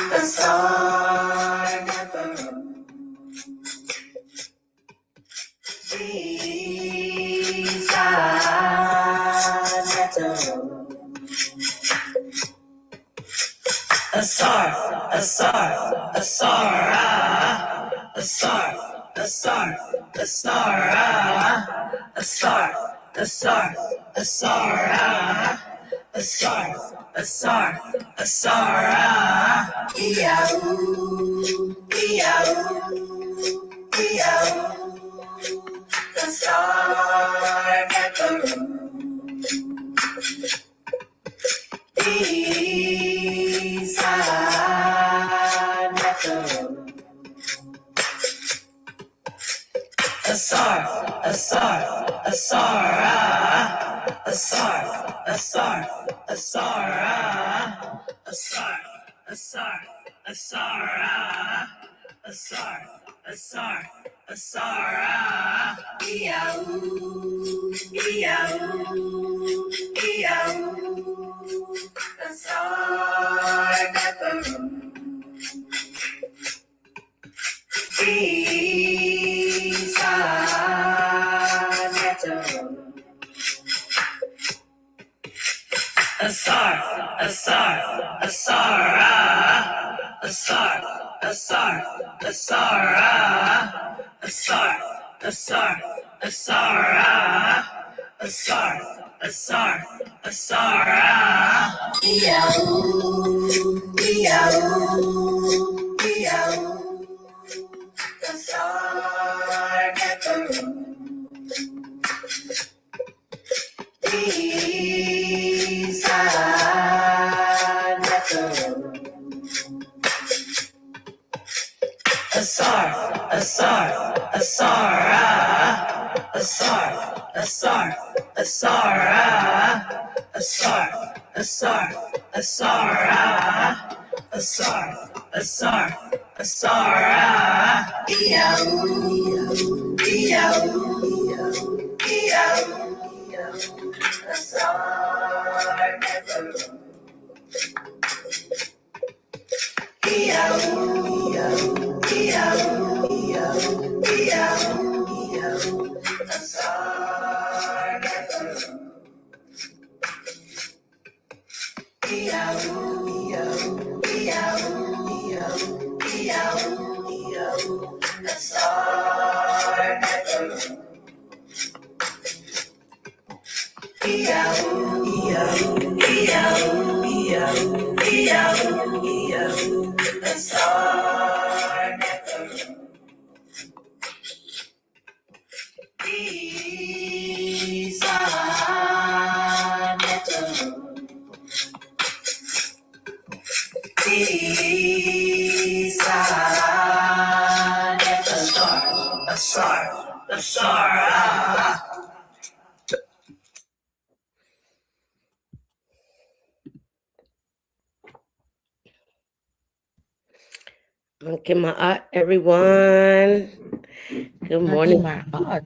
The star never these are never a star, a star, a star, a star, a star, a star, a star, a star, a star, a star, a star, a star, the star never these are never a star, a star, a star, a star, a star, a star, a star, a star, a star, a star, a star, a star, a star never these are never a star, a star, a star, a star, a star, a star, a star, a star, a star, a star, a star, a star, the star never these are never a star, a star, a star, a star, a star, a star, a star, a star, a star, a star, a star, a star, a star never a star never a star never a star never these are never these are never a star, a star, Okay, my art, everyone. Good morning. my art.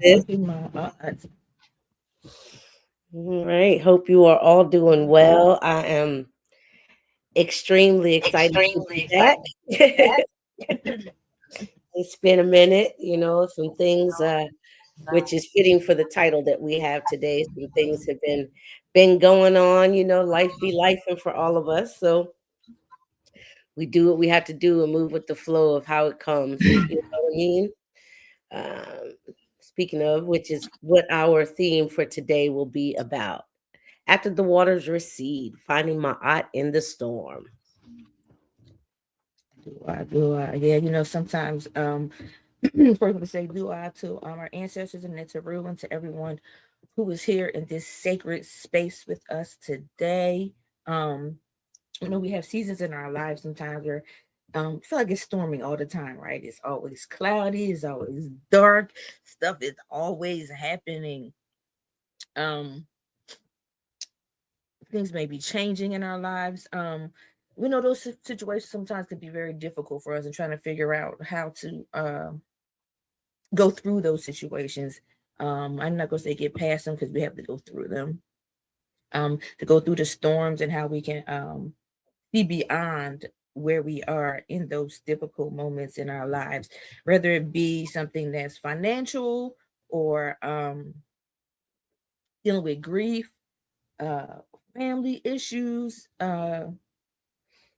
All right. Hope you are all doing well. I am extremely excited to be back. It's been a minute, some things which is fitting for the title that we have today. Some things have been going on, life be life and for all of us. So we do what we have to do and move with the flow of how it comes. You know what I mean? Speaking of, which is what our theme for today will be about. After the waters recede, finding my art in the storm. Yeah, sometimes first I'm gonna say dua to our ancestors and Neteru and to everyone who is here in this sacred space with us today. We have seasons in our lives sometimes where feel like it's storming all the time, right? It's always cloudy, it's always dark, stuff is always happening. Things may be changing in our lives. We know those situations sometimes can be very difficult for us and trying to figure out how to go through those situations. I'm not gonna say get past them because we have to go through them. to go through the storms and how we can see beyond where we are in those difficult moments in our lives, whether it be something that's financial or dealing with grief, uh, family issues,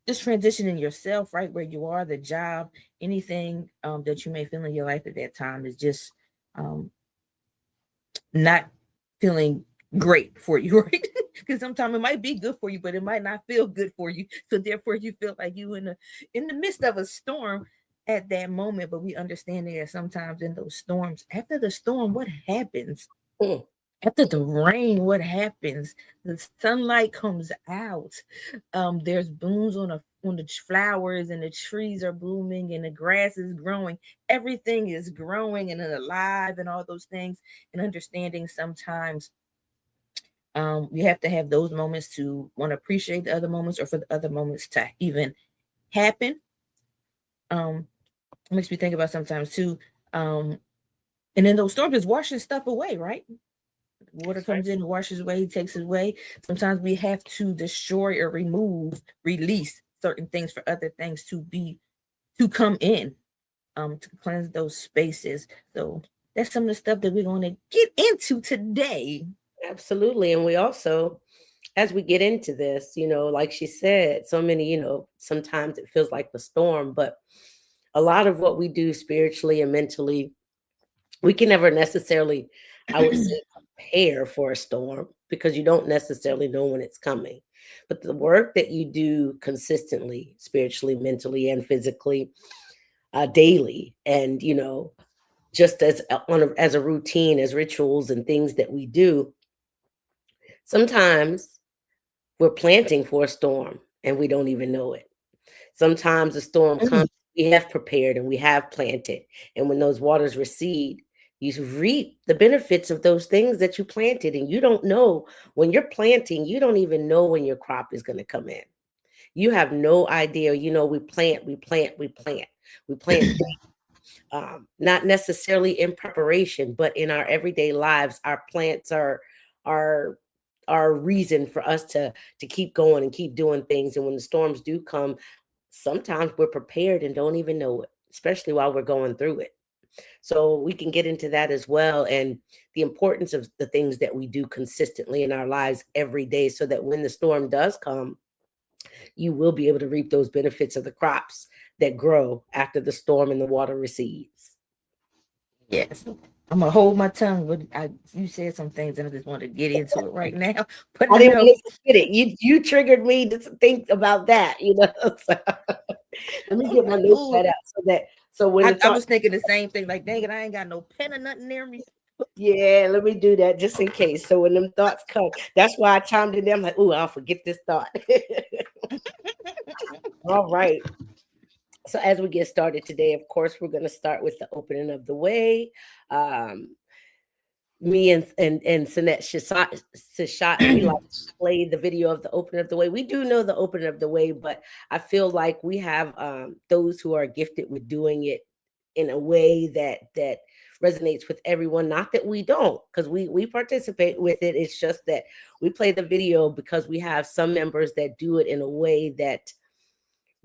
just transitioning yourself right where you are, the job, anything that you may feel in your life at that time is just um, not feeling great for you, right? Because sometimes it might be good for you, but it might not feel good for you. So therefore, you feel like you in the midst of a storm at that moment. But we understand that sometimes in those storms, after the storm, what happens? Mm. After the rain, what happens? The sunlight comes out. There's blooms on the flowers, and the trees are blooming, and the grass is growing. Everything is growing and alive, and all those things. And understanding sometimes, we have to have those moments to want to appreciate the other moments, or for the other moments to even happen. Um, Makes me think about sometimes too. Um, and then those storms is washing stuff away, right? Water That's right. comes in, washes away, takes it away. Sometimes we have to destroy or remove, release certain things for other things to come in, to cleanse those spaces. So that's some of the stuff that we're going to get into today. Absolutely. And we also, as we get into this, like she said, so many, sometimes it feels like the storm, but a lot of what we do spiritually and mentally, we can never necessarily, I would say, prepare for a storm because you don't necessarily know when it's coming. But the work that you do consistently, spiritually, mentally, and physically, daily, and just as a routine, as rituals and things that we do, sometimes we're planting for a storm and we don't even know it. Sometimes a storm Mm. comes, we have prepared and we have planted. And when those waters recede, you reap the benefits of those things that you planted. And you don't know when you're planting, you don't even know when your crop is going to come in. You have no idea. We plant, we plant, we plant. We plant not necessarily in preparation, but in our everyday lives, our plants are our reason for us to keep going and keep doing things. And when the storms do come, sometimes we're prepared and don't even know it, especially while we're going through it. So we can get into that as well, and the importance of the things that we do consistently in our lives every day, so that when the storm does come, you will be able to reap those benefits of the crops that grow after the storm and the water recedes. Yes. I'm gonna hold my tongue, but you said some things and I just want to get into it right now. But I I didn't know, want to forget it. You triggered me to think about that. So, let me I'm get my like, notepad oh, out so when the I thought, was thinking the same thing. Like, dang it, I ain't got no pen or nothing near me. yeah, let me do that just in case. So when them thoughts come, that's why I chimed in there. I'm like, oh, I'll forget this thought. All right. So as we get started today, of course, we're going to start with the opening of the way. Um, Me and Sanette Shishat, we like to play the video of the opening of the way. We do know the opening of the way, but I feel like we have those who are gifted with doing it in a way that resonates with everyone. Not that we don't, because we participate with it. It's just that we play the video because we have some members that do it in a way that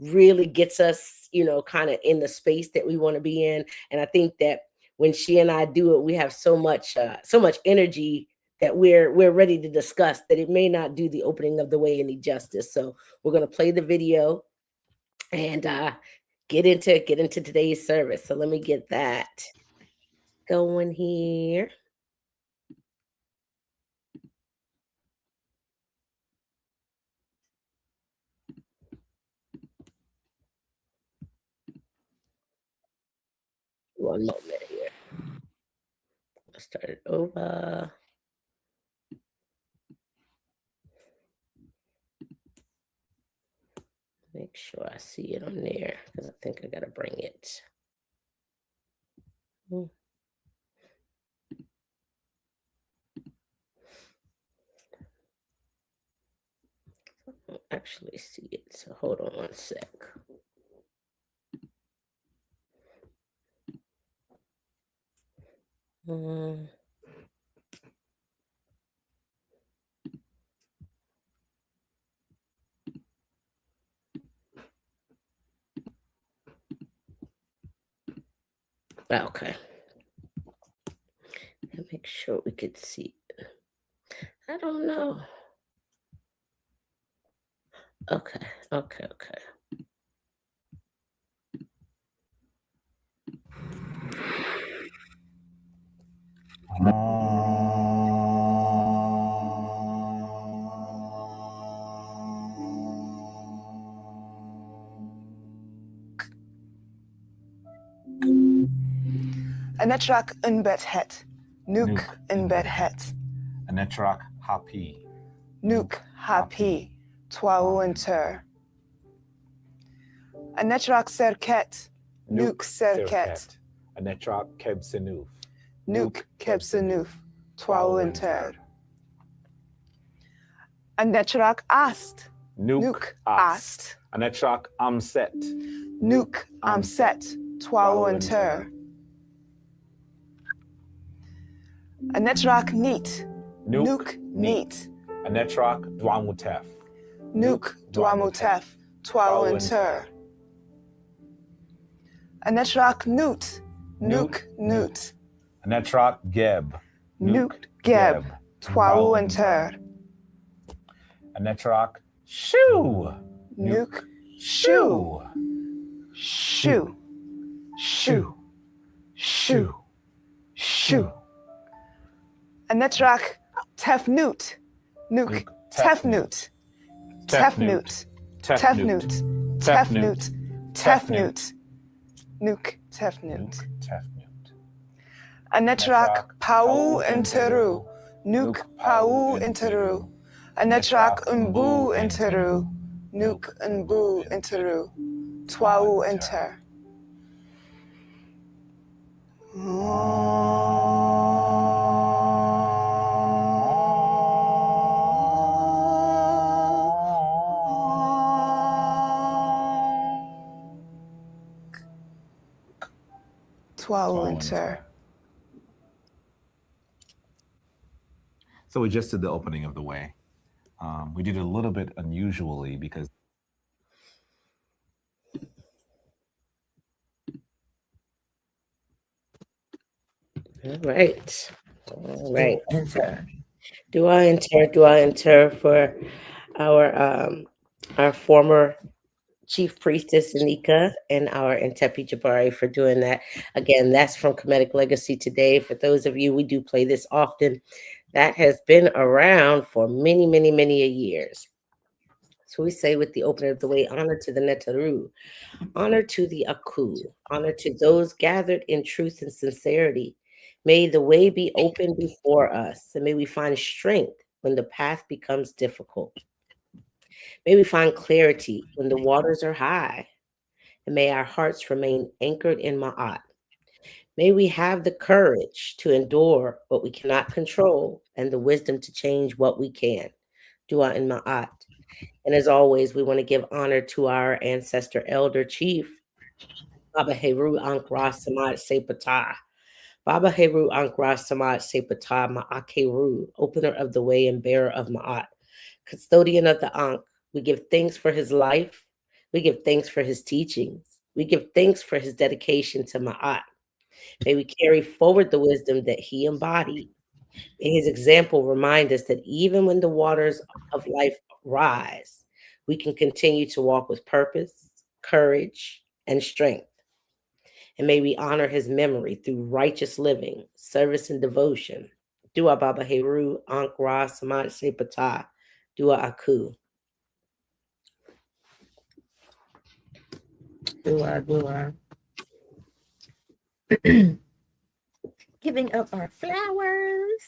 really gets us, kind of in the space that we want to be in. And I think that when she and I do it, we have so much energy that we're ready to discuss that it may not do the opening of the way any justice. So we're gonna play the video and get into today's service. So let me get that going here. One moment here. Let's start it over. Make sure I see it on there because I think I gotta bring it. Hmm. I don't actually see it. So hold on one sec. Mm, Okay. Let make sure we could see. I don't know. Okay. Okay. Okay. Anetrak unbed het. Nuke unbed het. Anetrak happy. Nuke happy. Twau enter. Anetrak serket. Nuke serket. Anetrak kebsenuf. Nuke kebsenuf. Twau enter. Anetrak ast. Nuke ast. Anetrak amset. Nuke amset. Twau enter. Anetrak neat. Nuke neat. Anetrak dwamutef. Nuke dwamutef. Twau enter. Anetrak newt. Nuke newt. Anetrak geb. Nuke geb. Twau enter. Anetrak shoe. Nuke shoe. Shoe. Shoe. Shoe. Shoe. Anetrak tefnut. Nuke tefnut. Tefnut. Tefnut. Tefnut. Tefnut. Nuke tefnut. Anetrak pau enteru. Nuke pau enteru. Anetrak umbu enteru. Nuke umbu enteru. Twau enter. Twau enter. So we just did the opening of the way. We did it a little bit unusually because All right. All right. Enter. Do I enter for our former Chief Priestess Anika and our Intepi Jabari for doing that. Again, that's from Comedic Legacy Today. For those of you, we do play this often. That has been around for many, many, many a years. So we say with the opening of the way, honor to the Netaru, honor to the Aku, honor to those gathered in truth and sincerity. May the way be open before us, and may we find strength when the path becomes difficult. May we find clarity when the waters are high, and may our hearts remain anchored in Ma'at. May we have the courage to endure what we cannot control and the wisdom to change what we can. Dua in Ma'at. And as always, we want to give honor to our ancestor elder chief, Baba Heru Ankra Samad Sepata. Baba Heru Ankra Samad Sepata Ma'akeru, opener of the way and bearer of Ma'at, custodian of the Ankh. We give thanks for his life. We give thanks for his teachings. We give thanks for his dedication to Ma'at. May we carry forward the wisdom that he embodied. May his example remind us that even when the waters of life rise, we can continue to walk with purpose, courage, and strength. And may we honor his memory through righteous living, service, and devotion. Dua Baba Heru, Ankra, Samad Sepata, Dua Aku. Dua. Giving up our flowers.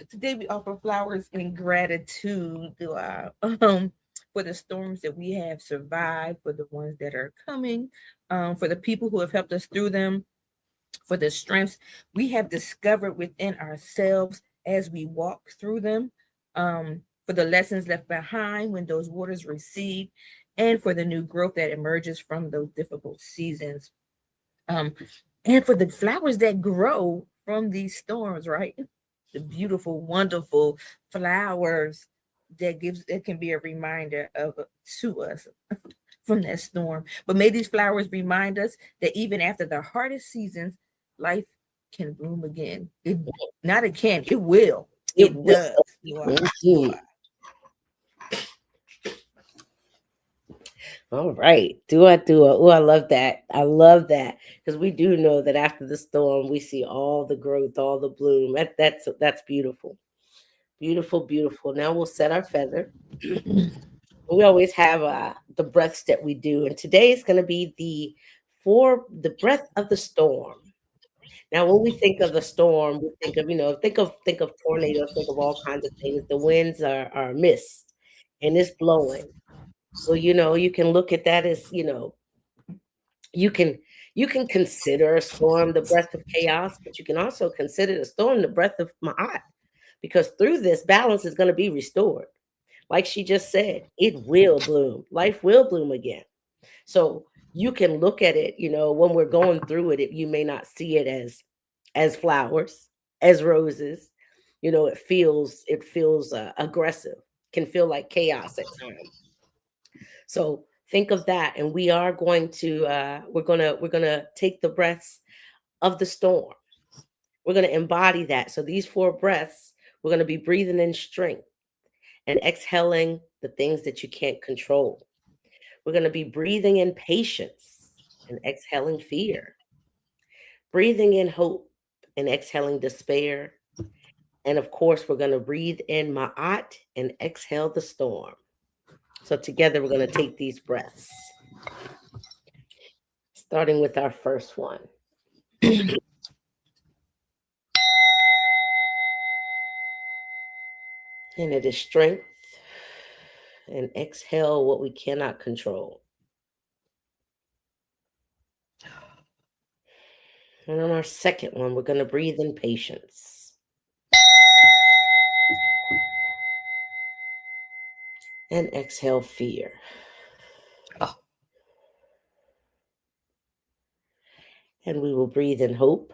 Today we offer flowers in gratitude for the storms that we have survived, for the ones that are coming, for the people who have helped us through them, for the strengths we have discovered within ourselves as we walk through them, for the lessons left behind when those waters recede, and for the new growth that emerges from those difficult seasons. And for the flowers that grow from these storms, right? The beautiful, wonderful flowers that can be a reminder of to us from that storm. But may these flowers remind us that even after the hardest seasons, life can bloom again. It can, it will. It It will. does. Mhm. All right. Do I? Oh, I love that. I love that. Because we do know that after the storm, we see all the growth, all the bloom. That's beautiful. Beautiful, beautiful. Now we'll set our feather. We always have the breaths that we do. And today is going to be the breath of the storm. Now, when we think of the storm, we think of, think of tornadoes, think of all kinds of things. The winds are mist and it's blowing. Well, you can look at that as, you can you can consider a storm the breath of chaos, but you can also consider the storm the breath of Ma'at, because through this balance is going to be restored. Like she just said, it will bloom. Life will bloom again. So you can look at it, when we're going through it, you may not see it as flowers, as roses. It feels aggressive, can feel like chaos at times. So think of that, and we are going to we're gonna take the breaths of the storm. We're gonna embody that. So these 4 breaths, we're gonna be breathing in strength and exhaling the things that you can't control. We're gonna be breathing in patience and exhaling fear, breathing in hope and exhaling despair. And of course, we're gonna breathe in Ma'at and exhale the storm. So together, we're gonna take these breaths, starting with our first one. And it is strength. And exhale what we cannot control. And on our second one, we're going to breathe in patience. And exhale fear. Oh. And we will breathe in hope.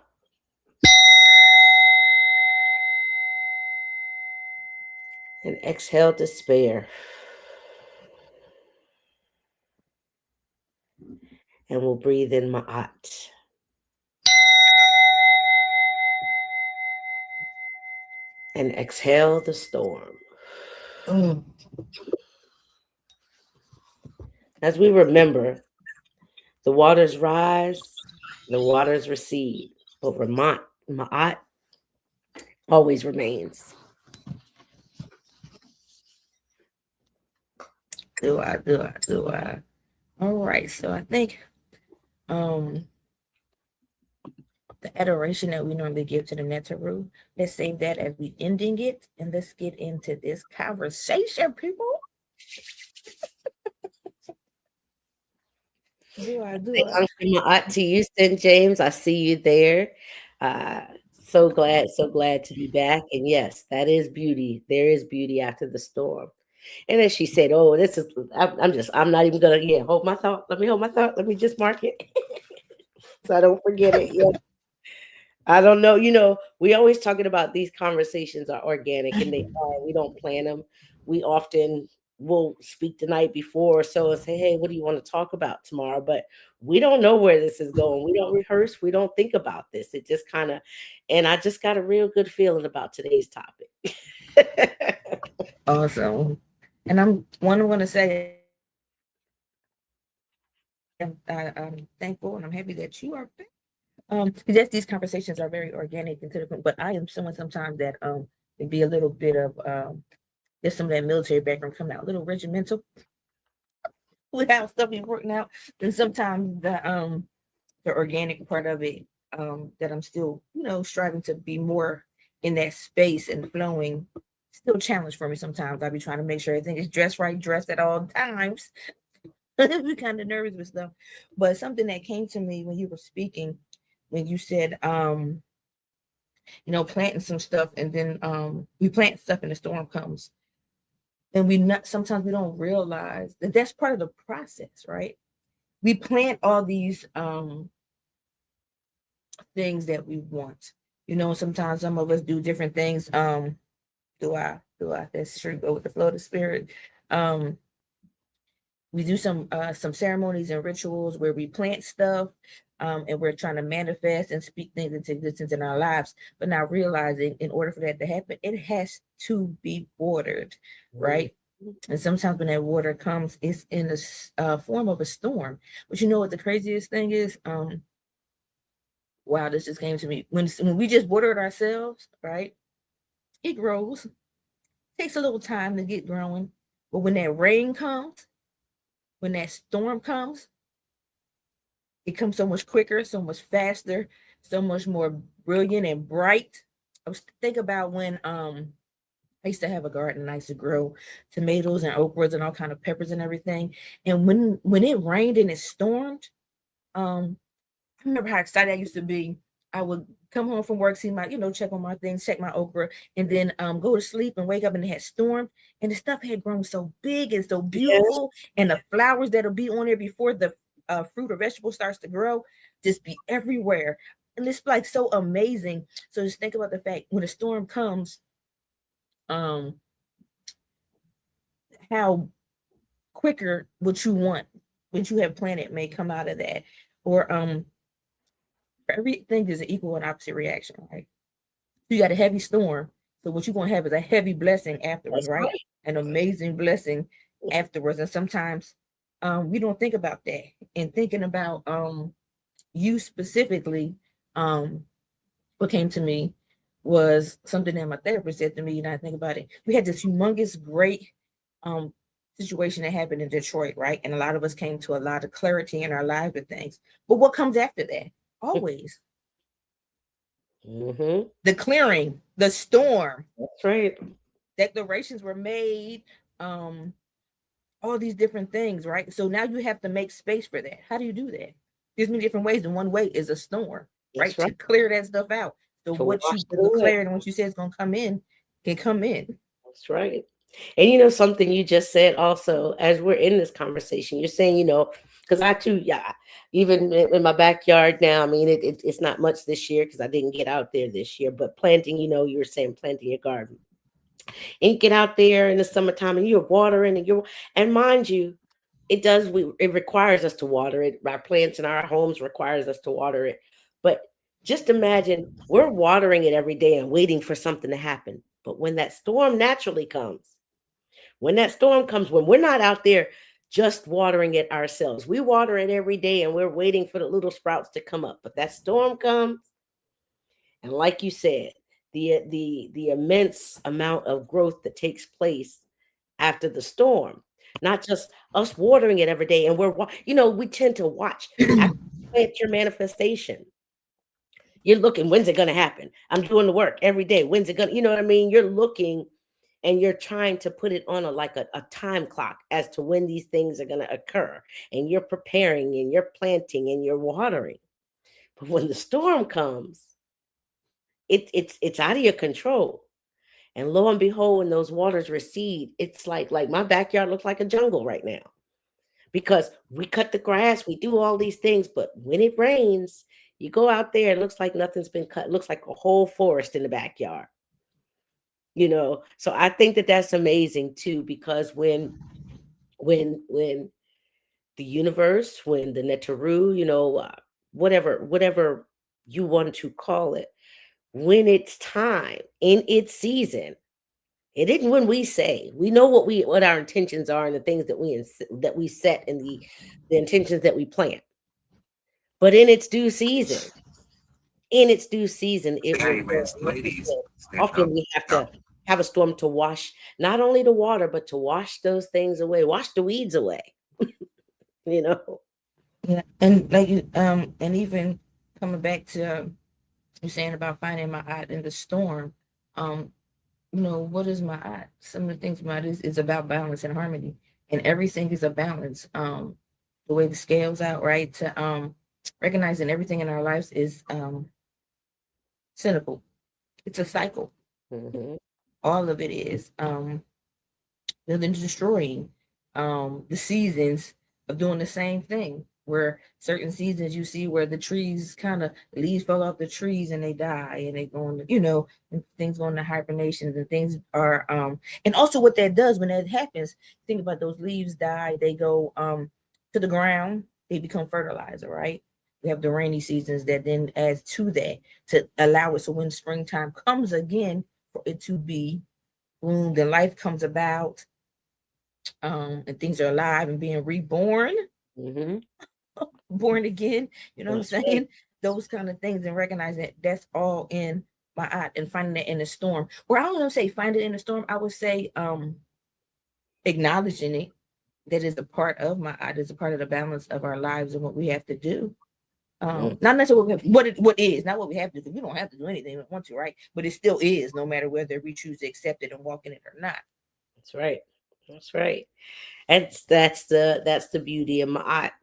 And exhale despair. And we'll breathe in Ma'at. And exhale the storm. Mm. As we remember, the waters rise, the waters recede, but Ma'at always remains. Do I? All right. So I think the adoration that we normally give to the Netaru, let's save that as we ending it, and let's get into this conversation, people. Do I? Uncle Ma'at to Houston, James. I see you there. Uh, so glad to be back. And yes, that is beauty. There is beauty after the storm. And as she said, "Oh, this is." I'm not even gonna. Yeah, hold my thought. Let me hold my thought. Let me just mark it so I don't forget it. Yeah. I don't know. We always talking about these conversations are organic, and they are. We don't plan them. We often will speak the night before or so and say, "Hey, what do you want to talk about tomorrow?" But we don't know where this is going. We don't rehearse. We don't think about this. It just kind of, and I just got a real good feeling about today's topic. Awesome. And I'm want to say I'm thankful and I'm happy that you are back. Yes, these conversations are very organic and to the point, but I am someone sometimes that can be a little bit of there's some of that military background coming out a little regimental with how stuff is working out. And sometimes the organic part of it, that I'm still, striving to be more in that space and flowing, still a challenge for me sometimes. I be trying to make sure everything is dressed right, dressed at all times. Be kind of nervous with stuff. But something that came to me when you were speaking, when you said planting some stuff, and then we plant stuff and the storm comes. And sometimes we don't realize that that's part of the process, right? We plant all these things that we want. Sometimes some of us do different things. Do I? That's true. Go with the flow of the spirit. Um, we do some ceremonies and rituals where we plant stuff, and we're trying to manifest and speak things into existence in our lives, but not realizing in order for that to happen, it has to be watered, right? And sometimes when that water comes, it's in the form of a storm. But you know what the craziest thing is? Wow, this just came to me. When we just water it ourselves, right? It grows. Takes a little time to get growing. But when that rain comes, when that storm comes, it comes so much quicker, so much faster, so much more brilliant and bright. I was thinking about when I used to have a garden and I used to grow tomatoes and okras and all kind of peppers and everything. And when it rained and it stormed, um, I remember how excited I used to be. I would come home from work, see my, check on my things, check my okra, and then go to sleep and wake up and it had stormed. And the stuff had grown so big and so beautiful. And the flowers that'll be on there before the fruit or vegetable starts to grow, just be everywhere. And it's like so amazing. So just think about the fact when a storm comes, um, how quicker what you want, what you have planted may come out of that. Or everything is an equal and opposite reaction, right? You got a heavy storm. So what you're gonna have is a heavy blessing afterwards, That's right? right. An amazing blessing afterwards. And sometimes we don't think about that. And thinking about you specifically, what came to me was something that my therapist said to me, and I think about it. We had this humongous, great um situation that happened in Detroit, right? And a lot of us came to a lot of clarity in our lives with things. But what comes after that? Always the clearing, the storm. That's right. Declarations were made, um, all these different things, right? So now you have to make space for that. How do you do that? There's many different ways, and one way is a storm, right? That's right. To clear that stuff out. So To what wash you it away. declared and what you said is gonna come in can come in. That's right. And you know something you just said also as we're in this conversation, you're saying, because I too, yeah, even in my backyard now, I mean, it's not much this year because I didn't get out there this year, but planting, you were saying planting your garden. And you get out there in the summertime and you're watering and mind you, it requires us to water it. Our plants in our homes requires us to water it. But just imagine we're watering it every day and waiting for something to happen. But when that storm naturally comes, when we're not out there just watering it ourselves, we water it every day and we're waiting for the little sprouts to come up. But that storm comes, and like you said, the immense amount of growth that takes place after the storm, not just us watering it every day. And we tend to watch after you plant your manifestation. You're looking, when's it going to happen? I'm doing the work every day. When's it going to, you know what I mean? You're looking and you're trying to put it on a time clock as to when these things are going to occur. And you're preparing and you're planting and you're watering. But when the storm comes, it's out of your control. And lo and behold, when those waters recede, it's like my backyard looks like a jungle right now because we cut the grass, we do all these things, but when it rains, you go out there, it looks like nothing's been cut. It looks like a whole forest in the backyard. So I think that that's amazing too, because when the universe, when the Netaru, whatever you want to call it, when it's time in its season, it isn't when we say. We know what our intentions are and the things that we set and the intentions that we plant. But in its due season, it will grow. Often we have to have a storm to wash not only the water, but to wash those things away, wash the weeds away. you know. Yeah, and like and even coming back to you saying about finding my art in the storm, um, what is my art? Some of the things about it is about balance and harmony, and everything is a balance. The way the scales out, right? To recognizing everything in our lives is cynical. It's a cycle. Mm-hmm. All of it is building and destroying. The seasons of doing the same thing. where certain seasons you see where the trees kind of leaves fall off the trees and they die and they go into, and things go into hibernations and things are and also what that does when that happens, think about those leaves die, they go to the ground, they become fertilizer, right? We have the rainy seasons that then adds to that to allow it so when springtime comes again for it to be bloomed and life comes about, and things are alive and being reborn, born again, you know what I'm saying? Right. Those kind of things, and recognize that that's all in my art, and finding that in the storm. Or I don't want to say find it in the storm, I would say acknowledging it, that is a part of my art, is a part of the balance of our lives and what we have to do. Not necessarily what is, not what we have to do. We don't have to do anything we want to, right? But it still is, no matter whether we choose to accept it and walk in it or not. That's right. That's right. And that's the beauty of my art.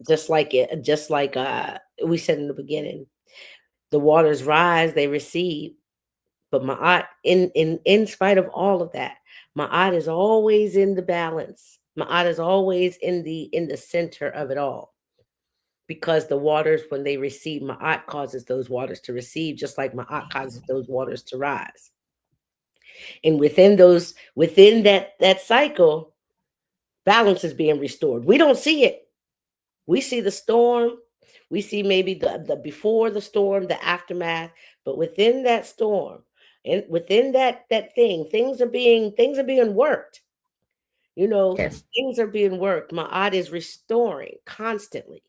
Just like we said in the beginning, the waters rise, they recede. But my art, in spite of all of that, my art is always in the balance. My art is always in the center of it all. Because the waters, when they recede, my art causes those waters to recede, just like my art causes those waters to rise. And within that cycle, balance is being restored. We don't see it. We see the storm. We see maybe the before the storm, the aftermath. But within that storm, and within that thing, things are being worked. Yes. Things are being worked. My art is restoring constantly.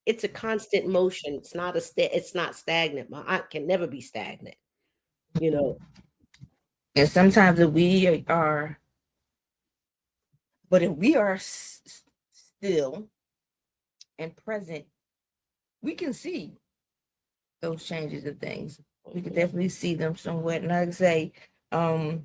It's a constant motion. It's not stagnant. My art can never be stagnant. And sometimes if we are still and present, we can see those changes of things. We can definitely see them somewhat. And like I say, Anki,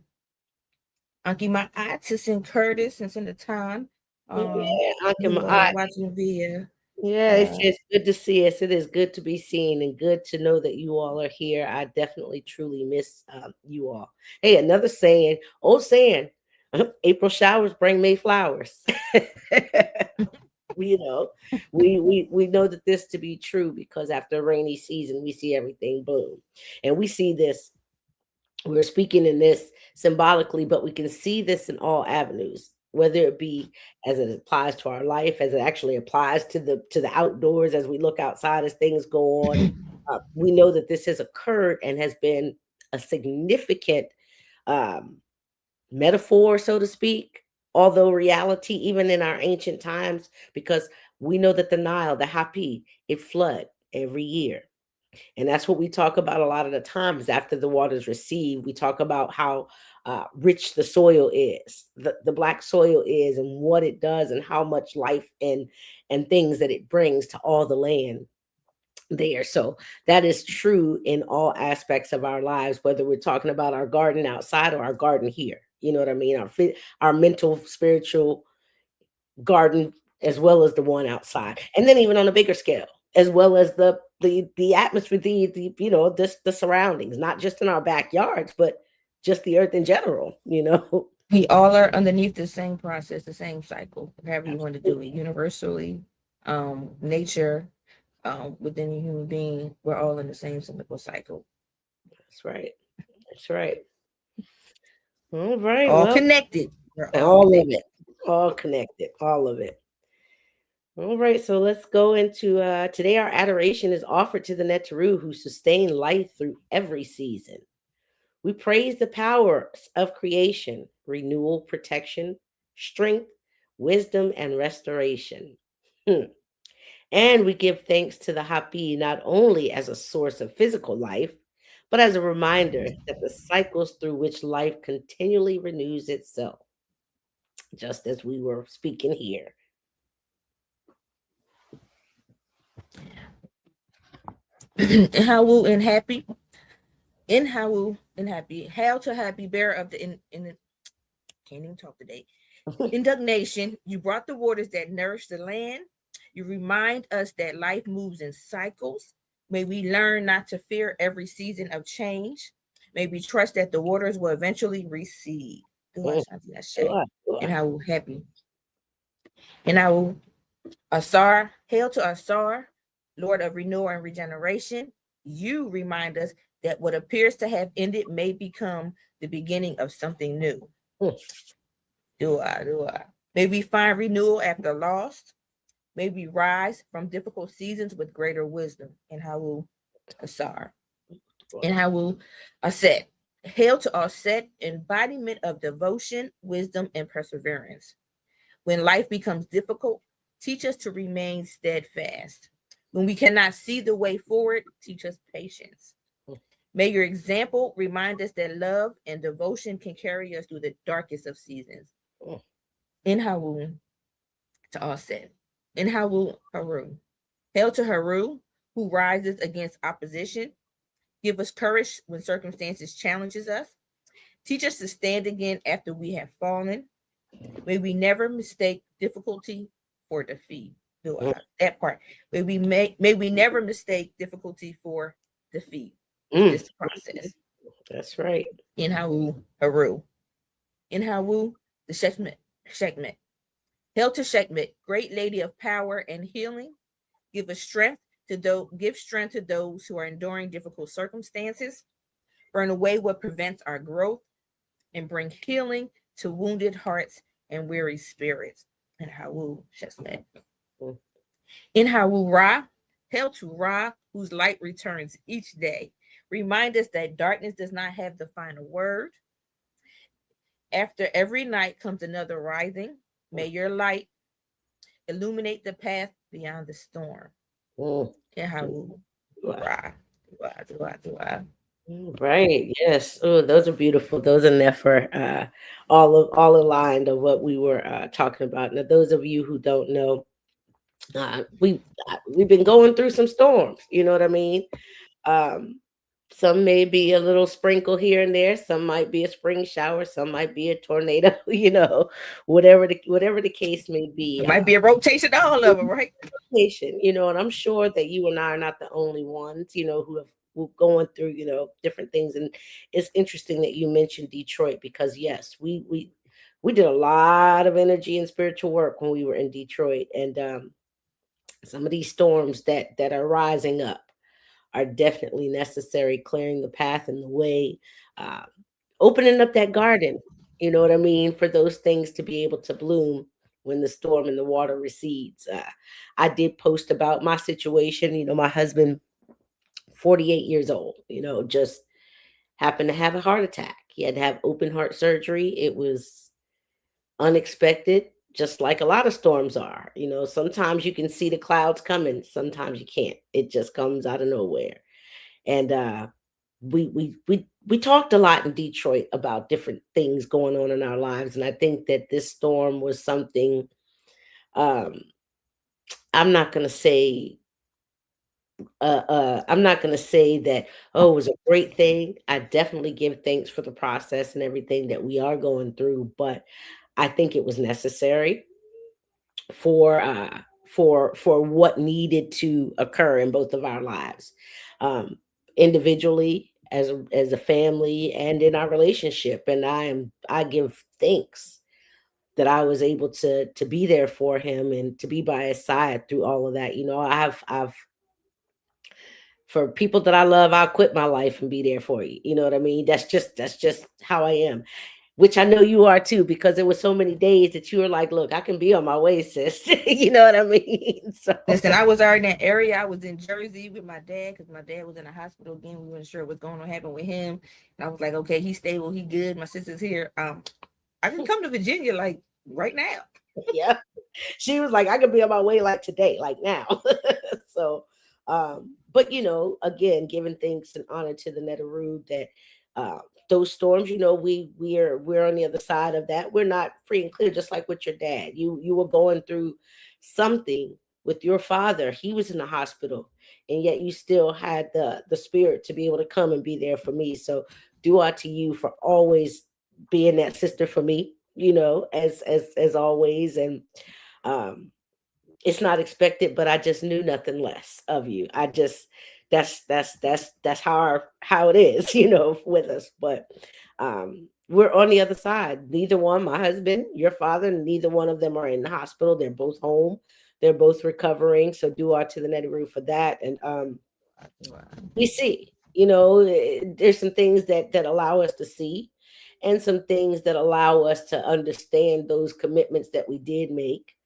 my artist in Curtis and Sinatan. Watching via. Yeah, it's good to see us. It is good to be seen and good to know that you all are here. I definitely, truly miss you all. Hey, another saying, old saying, April showers bring May flowers. We know that this to be true because after a rainy season, we see everything bloom. And we see this, we're speaking in this symbolically, but we can see this in all avenues, whether it be as it applies to our life, as it actually applies to the outdoors, as we look outside, as things go on. We know that this has occurred and has been a significant metaphor, so to speak, although reality, even in our ancient times, because we know that the Nile, the Hapi, it flood every year. And that's what we talk about a lot of the times after the waters recede. We talk about how rich the soil is, the black soil is, and what it does, and how much life and things that it brings to all the land there. So that is true in all aspects of our lives, whether we're talking about our garden outside or our garden here. You know what I mean? Our mental, spiritual garden, as well as the one outside, and then even on a bigger scale, as well as the atmosphere, the surroundings, not just in our backyards, but just the earth in general. We all are underneath the same process, the same cycle, however you want to do it, universally, nature, within a human being, we're all in the same cyclical cycle. That's right. All right, all connected. We're all of it, all connected, all of it. All right, so let's go into today. Our adoration is offered to the Neteru who sustain life through every season. We praise the powers of creation, renewal, protection, strength, wisdom, and restoration. And we give thanks to the Hapi not only as a source of physical life, but as a reminder that the cycles through which life continually renews itself, just as we were speaking here. Hawu and happy. In Hawu and happy. Hail to happy, bearer of the can't even talk today. Indignation, you brought the waters that nourish the land. You remind us that life moves in cycles. May we learn not to fear every season of change. May we trust that the waters will eventually recede. And how happy. And I will Asar, hail to Asar, Lord of renewal and regeneration. You remind us that what appears to have ended may become the beginning of something new. Mm. Do I. May we find renewal after loss. May we rise from difficult seasons with greater wisdom. In Hawu Asar. In Hawu Aset. Hail to Aset, embodiment of devotion, wisdom, and perseverance. When life becomes difficult, teach us to remain steadfast. When we cannot see the way forward, teach us patience. May your example remind us that love and devotion can carry us through the darkest of seasons. In Hawu to Aset. In Hawu Hrw. Hail to Hrw, who rises against opposition. Give us courage when circumstances challenges us. Teach us to stand again after we have fallen. May we never mistake difficulty for defeat. That part. May we never mistake difficulty for defeat. It's just a process. That's right. In Hrw. In Hawu, the Shekmet. Hail to Shekmet, great lady of power and healing. Give strength to those who are enduring difficult circumstances. Burn away what prevents our growth and bring healing to wounded hearts and weary spirits. In Hawu Shekmet. In Hawu Ra, hail to Ra, whose light returns each day. Remind us that darkness does not have the final word. After every night comes another rising. May your light illuminate the path beyond the storm. In Hawu Ra. Do I. Right. Yes. Oh, those are beautiful. Those are never all aligned of what we were talking about. Now, those of you who don't know, we've been going through some storms. You know what I mean? Um, some may be a little sprinkle here and there. Some might be a spring shower. Some might be a tornado. You know, whatever the case may be. It might be a rotation, all of them, right? You know, and I'm sure that you and I are not the only ones, you know, who going through, you know, different things. And it's interesting that you mentioned Detroit because yes, we did a lot of energy and spiritual work when we were in Detroit, and some of these storms that are rising up are definitely necessary, clearing the path and the way, uh, opening up that garden. You know what I mean? For those things to be able to bloom when the storm and the water recedes. I did post about my situation. You know, my husband, 48 years old, you know, just happened to have a heart attack. He had to have open heart surgery. It was unexpected, just like a lot of storms are. You know, sometimes you can see the clouds coming, sometimes you can't. It just comes out of nowhere. And we talked a lot in Detroit about different things going on in our lives, and I think that this storm was something. Um, I'm not going to say. I'm not going to say that. Oh, it was a great thing. I definitely give thanks for the process and everything that we are going through, but I think it was necessary for for what needed to occur in both of our lives, um, individually, as a family, and in our relationship. And I give thanks that I was able to be there for him and to be by his side through all of that. You know, I've for people that I love, I'll quit my life and be there for you. You know what I mean? That's just how I am, which I know you are too, because there were so many days that you were like, look, I can be on my way, sis. You know what I mean? So Listen, I was already in that area. I was in Jersey with my dad because my dad was in the hospital again. We weren't sure what's going to happen with him. And I was like, okay, he's stable, he good. My sister's here. I can come to Virginia like right now. yeah. She was like, I could be on my way like today, like now. So but you know, again, giving thanks and honor to the Neteru that those storms, you know, we're on the other side of that. We're not free and clear, just like with your dad. You were going through something with your father. He was in the hospital, and yet you still had the spirit to be able to come and be there for me. So dua to you for always being that sister for me, you know, as always. And um it's not expected, but I just knew nothing less of you. I just that's how it is, you know, with us. But we're on the other side. Neither one, my husband, your father, neither one of them are in the hospital. They're both home They're both recovering. So Dua to the Netaru for that. And we see, there's some things that allow us to see, and some things that allow us to understand those commitments that we did make,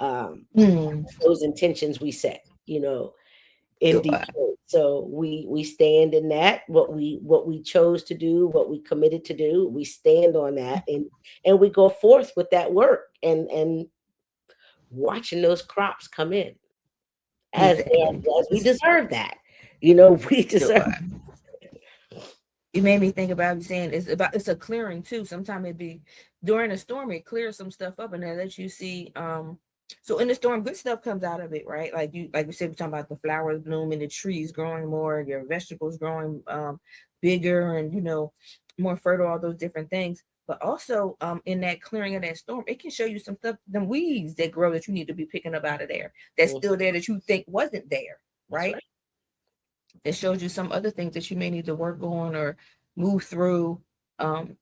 Mm, those intentions we set, in Dwa. Detroit. So we stand in that, what we chose to do, what we committed to do, we stand on that, and we go forth with that work, and watching those crops come in as Exactly. as we deserve that. We deserve. Dwa. It made me think about you saying it's a clearing too. Sometimes it be during a storm, it clears some stuff up and it lets you see. So in the storm, good stuff comes out of it, right? Like we said, we're talking about the flowers blooming, the trees growing more, your vegetables growing bigger and more fertile, all those different things. But also in that clearing of that storm, it can show you some stuff, them weeds that grow that you need to be picking up out of there. That's still there that you think wasn't there, That's right? right. It shows you some other things that you may need to work on or move through. Um,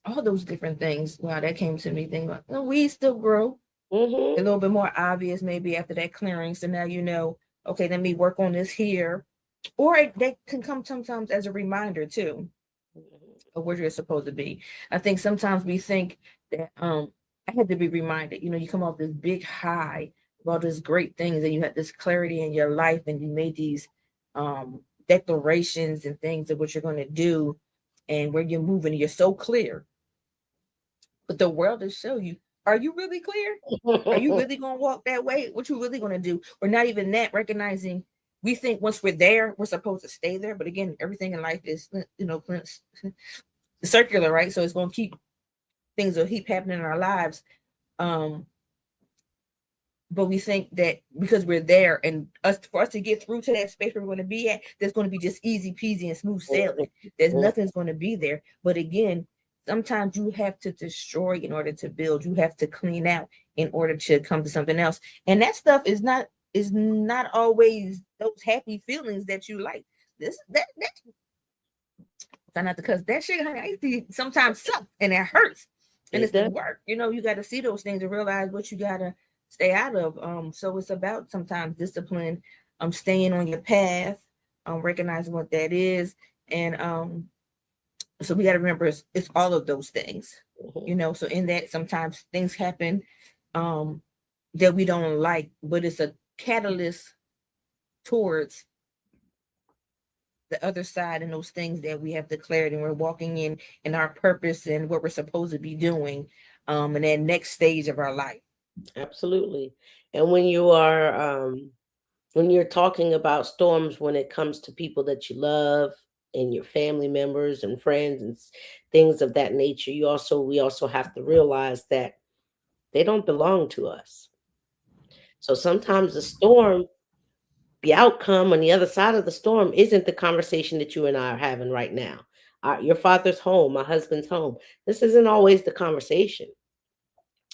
all those different things. Wow, that came to me thinking about weeds still grow a Mm-hmm. little bit more obvious maybe after that clearing. So now okay, let me work on this here. Or they can come sometimes as a reminder too of where you're supposed to be. I think sometimes we think that I had to be reminded, you come off this big high of all these great things and you had this clarity in your life and you made these declarations and things of what you're going to do and where you're moving. You're so clear. But the world will show you, are you really clear? Are you really going to walk that way? What you really going to do? Or not even that, recognizing we think once we're there, we're supposed to stay there. But again, everything in life is, circular, right? So it's going to keep things will keep happening in our lives. Um, but we think that because we're there and for us to get through to that space where we're going to be at, there's going to be just easy peasy and smooth sailing. There's nothing's going to be there. But again, sometimes you have to destroy in order to build. You have to clean out in order to come to something else. And that stuff is not always those happy feelings that you like. That try not to cuss. That shit, honey, I used to sometimes suck and it hurts. And it's the work. You got to see those things and realize what you gotta stay out of. So it's about sometimes discipline, staying on your path, recognizing what that is. And so we gotta remember it's all of those things. So in that sometimes things happen that we don't like, but it's a catalyst towards the other side and those things that we have declared and we're walking in our purpose and what we're supposed to be doing in that next stage of our life. Absolutely. And when you're talking about storms, when it comes to people that you love and your family members and friends and things of that nature, we also have to realize that they don't belong to us. So sometimes the outcome on the other side of the storm isn't the conversation that you and I are having right now. Your father's home, my husband's home. This isn't always the conversation.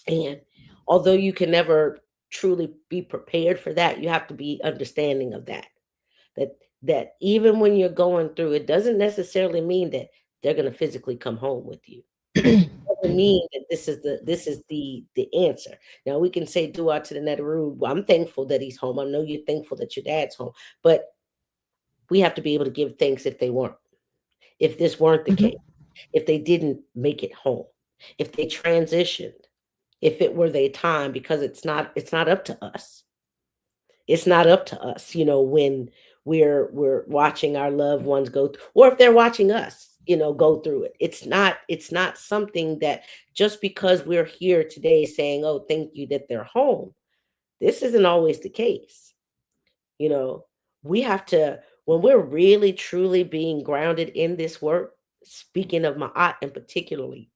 And although you can never truly be prepared for that, you have to be understanding of that. That even when you're going through, it doesn't necessarily mean that they're going to physically come home with you. Doesn't mean that this is the answer. Now we can say dua to the Netaru. Well, I'm thankful that he's home. I know you're thankful that your dad's home, but we have to be able to give thanks if this weren't the Mhm. case, if they didn't make it home, if they transitioned, if it were their time, because it's not up to us. It's not up to us, when we're watching our loved ones go through, or if they're watching us, go through it. It's not something that just because we're here today saying, "Oh, thank you that they're home." This isn't always the case. You know, we have to, when we're really truly being grounded in this work, speaking of Ma'at in particularly,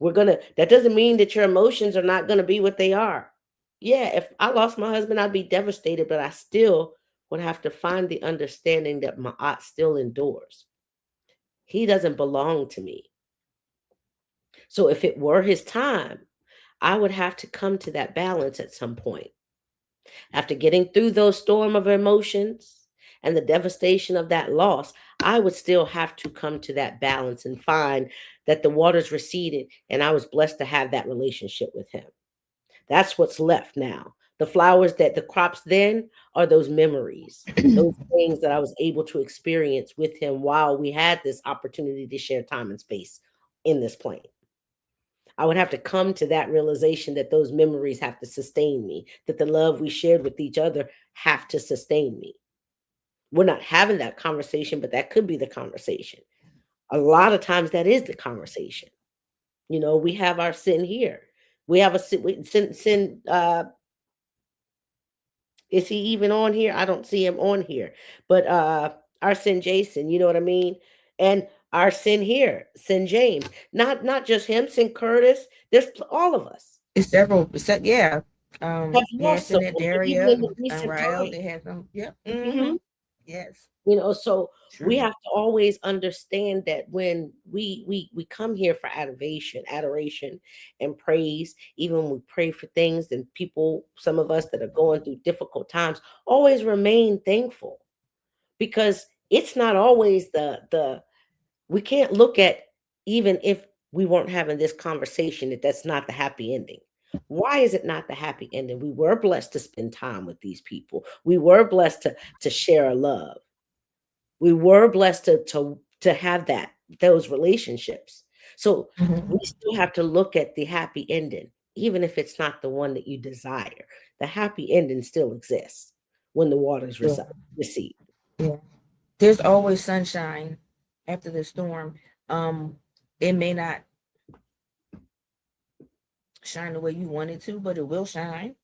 that doesn't mean that your emotions are not gonna be what they are. Yeah, if I lost my husband, I'd be devastated, but I still would have to find the understanding that Ma'at still endures. He doesn't belong to me. So if it were his time, I would have to come to that balance at some point. After getting through those storm of emotions and the devastation of that loss, I would still have to come to that balance and find that the waters receded and I was blessed to have that relationship with him. That's what's left now. The flowers that the crops then are those memories, those things that I was able to experience with him while we had this opportunity to share time and space in this plane. I would have to come to that realization that those memories have to sustain me, that the love we shared with each other have to sustain me. We're not having that conversation, but that could be the conversation. A lot of times that is the conversation. You know, we have our sin here. We have a sin. Is he even on here? I don't see him on here. But our sin Jason, you know what I mean? And our sin here, sin James. Not just him, sin Curtis. There's all of us It's several. Yeah. have Yeah, lost in that someone, even area in the and recent Rael, time. they have them. Yep. Mhm. Yes. You know, so we True. have to always understand that when we come here for adoration and praise, even when we pray for things and people, some of us that are going through difficult times, always remain thankful, because it's not always the we can't look at, even if we weren't having this conversation, that's not the happy ending. Why is it not the happy ending? We were blessed to spend time with these people. We were blessed to share a love. We were blessed to have those relationships. So we Mhm. still have to look at the happy ending, even if it's not the one that you desire. The happy ending still exists when the waters Yeah. recede. Yeah. There's always sunshine after the storm. Um, it may not shine the way you want it to, but it will shine.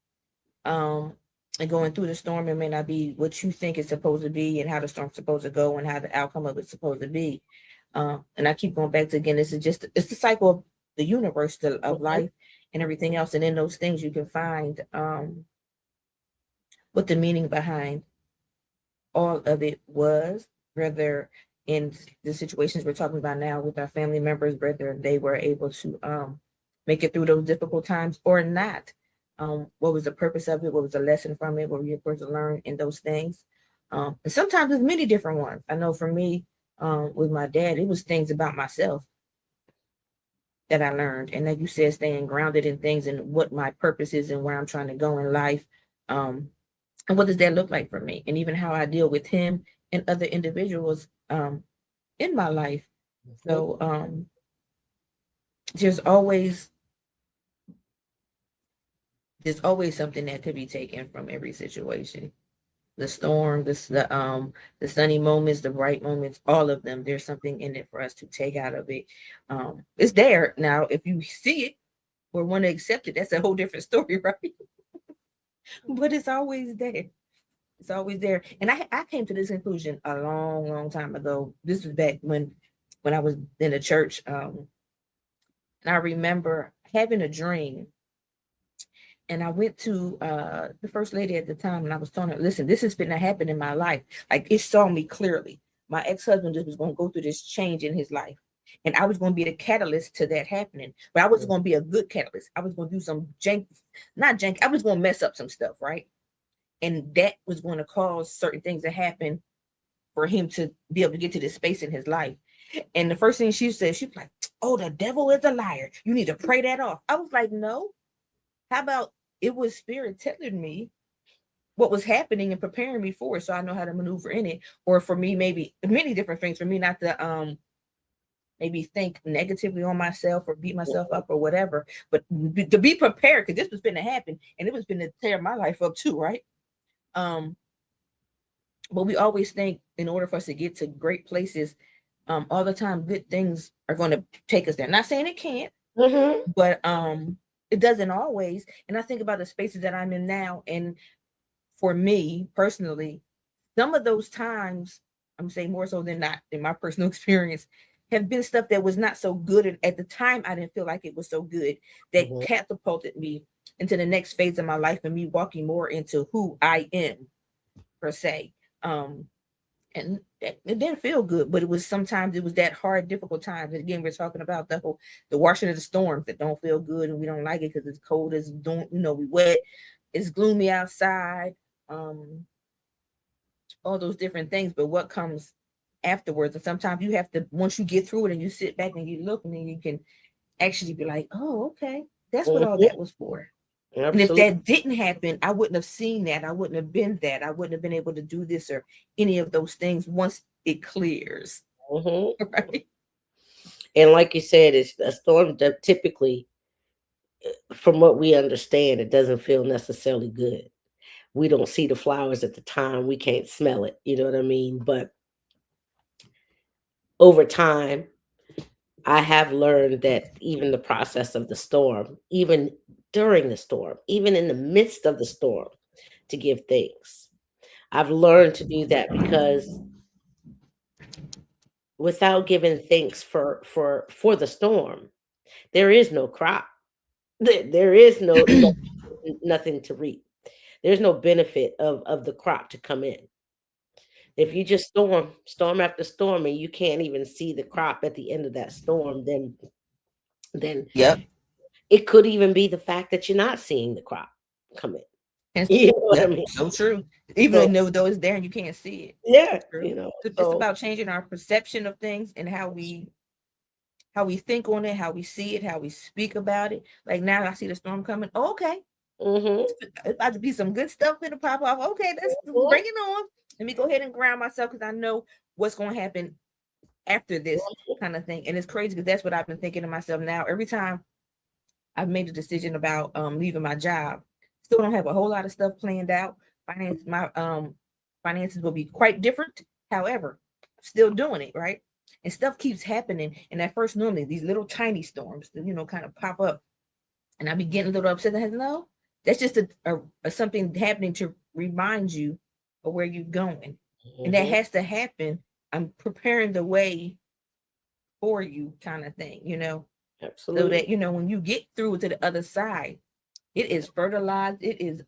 Um, and going through the storm, it may not be what you think it's supposed to be, and how the storm's supposed to go, and how the outcome of it's supposed to be. And I keep going back to, again, this is just, it's the cycle of the universe, of Mhm. life and everything else. And in those things, you can find what the meaning behind all of it was, whether in the situations we're talking about now with our family members, whether they were able to make it through those difficult times or not. What was the purpose of it? What was the lesson from it? What were you supposed to learn in those things? And sometimes there's many different ones. I know for me, with my dad, it was things about myself that I learned. And like you said, staying grounded in things and what my purpose is and where I'm trying to go in life. And what does that look like for me? And even how I deal with him and other individuals in my life. Mhm. So there's always something that could be taken from every situation. The storm, the sunny moments, the bright moments, all of them. There's something in it for us to take out of it. It's there now. If you see it or want to accept it, that's a whole different story, right? But it's always there. It's always there. And I came to this conclusion a long, long time ago. This was back when I was in the church. And I remember having a dream. And I went to the first lady at the time, and I was telling her, listen, this has been to happen in my life. Like, it saw me clearly. My ex-husband just was going to go through this change in his life. And I was going to be the catalyst to that happening. But I was going to be a good catalyst. I was going to do some not jank. I was going to mess up some stuff, right? And that was going to cause certain things to happen for him to be able to get to this space in his life. And the first thing she said, she was like, oh, the devil is a liar. You need to pray that off. I was like, no. How about it was spirit telling me what was happening and preparing me for it, so I know how to maneuver in it. Or for me, maybe many different things, for me not to maybe think negatively on myself or beat myself up or whatever, but to be prepared, because this was going to happen and it was going to tear my life up too, right? um but we always think in order for us to get to great places, all the time good things are going to take us there. Not saying it can't, Mhm. but it doesn't always. And I think about the spaces that I'm in now, and for me personally, some of those times, I'm saying more so than not in my personal experience, have been stuff that was not so good. And at the time, I didn't feel like it was so good, that Mhm. catapulted me into the next phase of my life and me walking more into who I am, per se. Um, and it didn't feel good, but it was, sometimes it was that hard, difficult times. And again, we're talking about the washing of the storms that don't feel good, and we don't like it because it's cold, it's don't, we wet, it's gloomy outside, um, all those different things. But what comes afterwards, and sometimes you have to, once you get through it and you sit back and you look, and then you can actually be like, oh, okay, that's what all Mhm. that was for. And if Absolutely. that didn't happen, I wouldn't have seen that. I wouldn't have been that. I wouldn't have been able to do this or any of those things once it clears. Hmm. Right. And like you said, it's a storm that typically, from what we understand, it doesn't feel necessarily good. We don't see the flowers at the time. We can't smell it. You know what I mean? But over time, I have learned that even the process of the storm, even during the storm, even in the midst of the storm, to give thanks. I've learned to do that because without giving thanks for the storm, there is no crop. There is nothing to reap. There's no benefit of the crop to come in. If you just storm after storm, and you can't even see the crop at the end of that storm, then Yep. it could even be the fact that you're not seeing the crop come in. And You know what I yep, mean? so true. Even So though it's there and you can't see it. yeah, True. So it's so about changing our perception of things and how we think on it, how we see it, how we speak about it. Like now I see the storm coming. Oh, okay. mhm, It's about to be some good stuff in the pop off. Okay, let's mhm, bring it on. Let me go ahead and ground myself because I know what's going to happen after this kind of thing. And it's crazy because that's what I've been thinking to myself now. Every time I've made a decision about leaving my job, still don't have a whole lot of stuff planned out. My finances will be quite different. However, still doing it, right? And stuff keeps happening. And at first, normally these little tiny storms, kind of pop up, and I be getting a little upset. I said, no, that's just a something happening to remind you of where you're going, and that mhm, has to happen. I'm preparing the way for you, kind of thing, so that absolutely. when you get through to the other side, it is fertilized. It is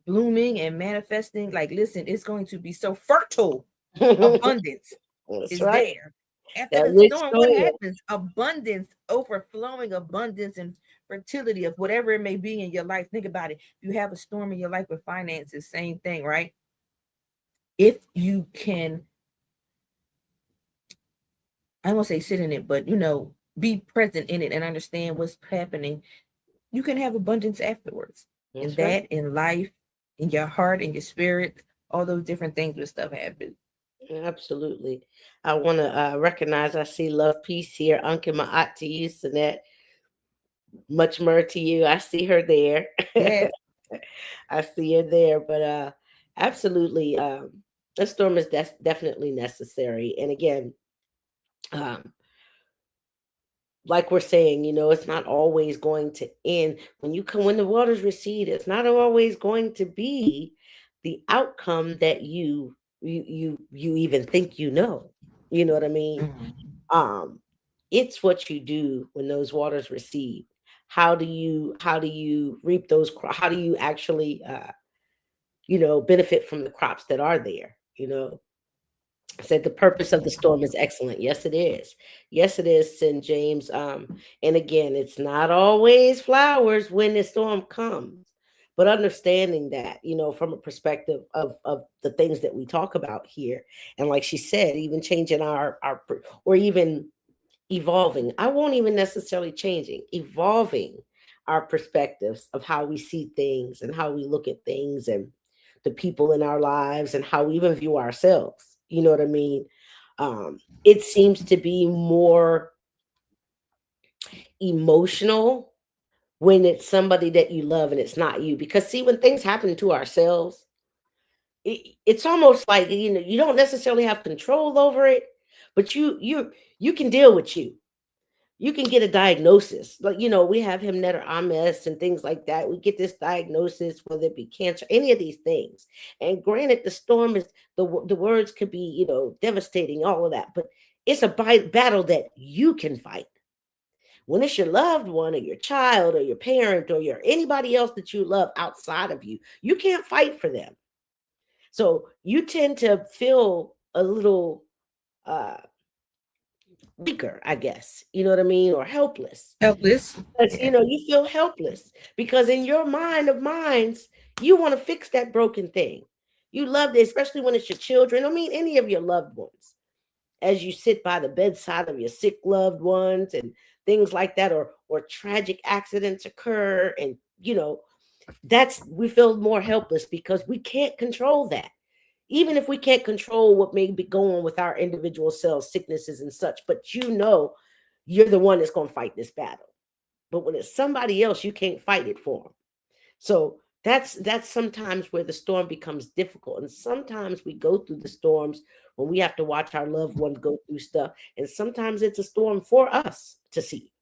blooming and manifesting. Like, listen, it's going to be so fertile. Abundance That's is right. there. After That the rich storm, what soil. happens? Abundance, overflowing abundance and fertility of whatever it may be in your life. Think about it. You have a storm in your life with finances, same thing, right? If you can, I don't want to say sit in it, but be present in it and understand what's happening, you can have abundance afterwards. In That's right. that, in life, in your heart, in your spirit, all those different things with stuff happen. Absolutely. I want to recognize. I see love, peace here. Uncle Ma'at to you, Sinette. Much more to you. I see her there. Yes. I see her there. But absolutely, a storm is definitely necessary. And again, um, like we're saying, it's not always going to end when the waters recede. It's not always going to be the outcome that you even think you know. You know what I mean? Mhm. Um, it's what you do when those waters recede. How do you reap how do you actually benefit from the crops that are there? Said the purpose of the storm is excellent. Yes, it is. Yes, it is, St. James. And again, it's not always flowers when the storm comes, but understanding that, from a perspective of the things that we talk about here, and like she said, even changing or even evolving. I won't even necessarily changing, evolving our perspectives of how we see things and how we look at things and the people in our lives and how we even view ourselves. You know what I mean? It seems to be more emotional when it's somebody that you love and it's not you. Because see, when things happen to ourselves, it's almost like you don't necessarily have control over it, but you can deal with you can get a diagnosis. Like, we have Hemnetter Ames and things like that. We get this diagnosis, whether it be cancer, any of these things. And granted, the storm is the words could be, devastating, all of that, but it's a battle that you can fight. When it's your loved one or your child or your parent or your anybody else that you love outside of you, you can't fight for them. So you tend to feel a little uh weaker, I guess. You know what I mean? Or helpless. Helpless. Because Yeah. you feel helpless because in your mind of minds, you want to fix that broken thing. You love it, especially when it's your children. I mean, any of your loved ones. As you sit by the bedside of your sick loved ones and things like that, or tragic accidents occur and you know, we feel more helpless because we can't control that. Even if we can't control what may be going with our individual selves, sicknesses and such, but you're the one that's going to fight this battle. But when it's somebody else, you can't fight it for them. So that's sometimes where the storm becomes difficult. And sometimes we go through the storms when we have to watch our loved ones go through stuff. And sometimes it's a storm for us to see.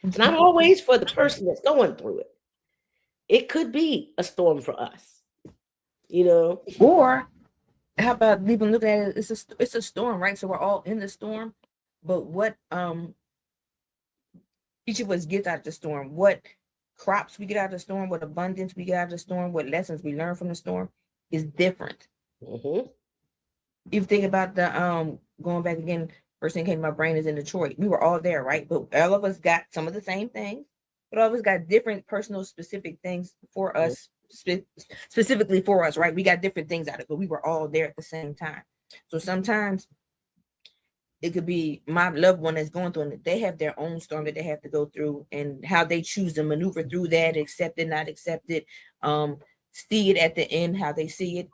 It's not always for the person that's going through it. It could be a storm for us, you know. Or how about even look at it? It's a storm, right? So we're all in the storm. But what each of us gets out of the storm, what crops we get out of the storm, what abundance we get out of the storm, what lessons we learn from the storm is different. Mm-hmm. If you think about the going back again, first thing came to my brain is in Detroit. We were all there, right? But all of us got some of the same things, but all of us got different personal specific things for us, specifically for us, right? We got different things out of it, but we were all there at the same time. So sometimes it could be my loved one that's going through, and they have their own storm that they have to go through, and how they choose to maneuver through that, accept it, not accept it, see it at the end, how they see it,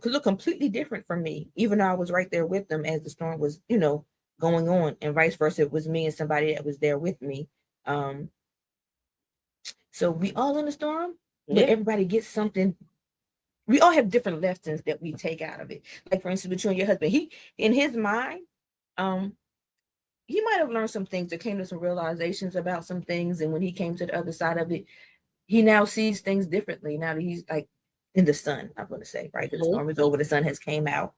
could look completely different from me, even though I was right there with them as the storm was, going on, and vice versa. It was me and somebody that was there with me. So we all in the storm, but everybody gets something. We all have different lessons that we take out of it. Like, for instance, between your husband, he, in his mind, he might have learned some things, that came to some realizations about some things, and when he came to the other side of it, he now sees things differently. Now that he's like in the sun, I'm going to say, right? The storm is over, the sun has came out.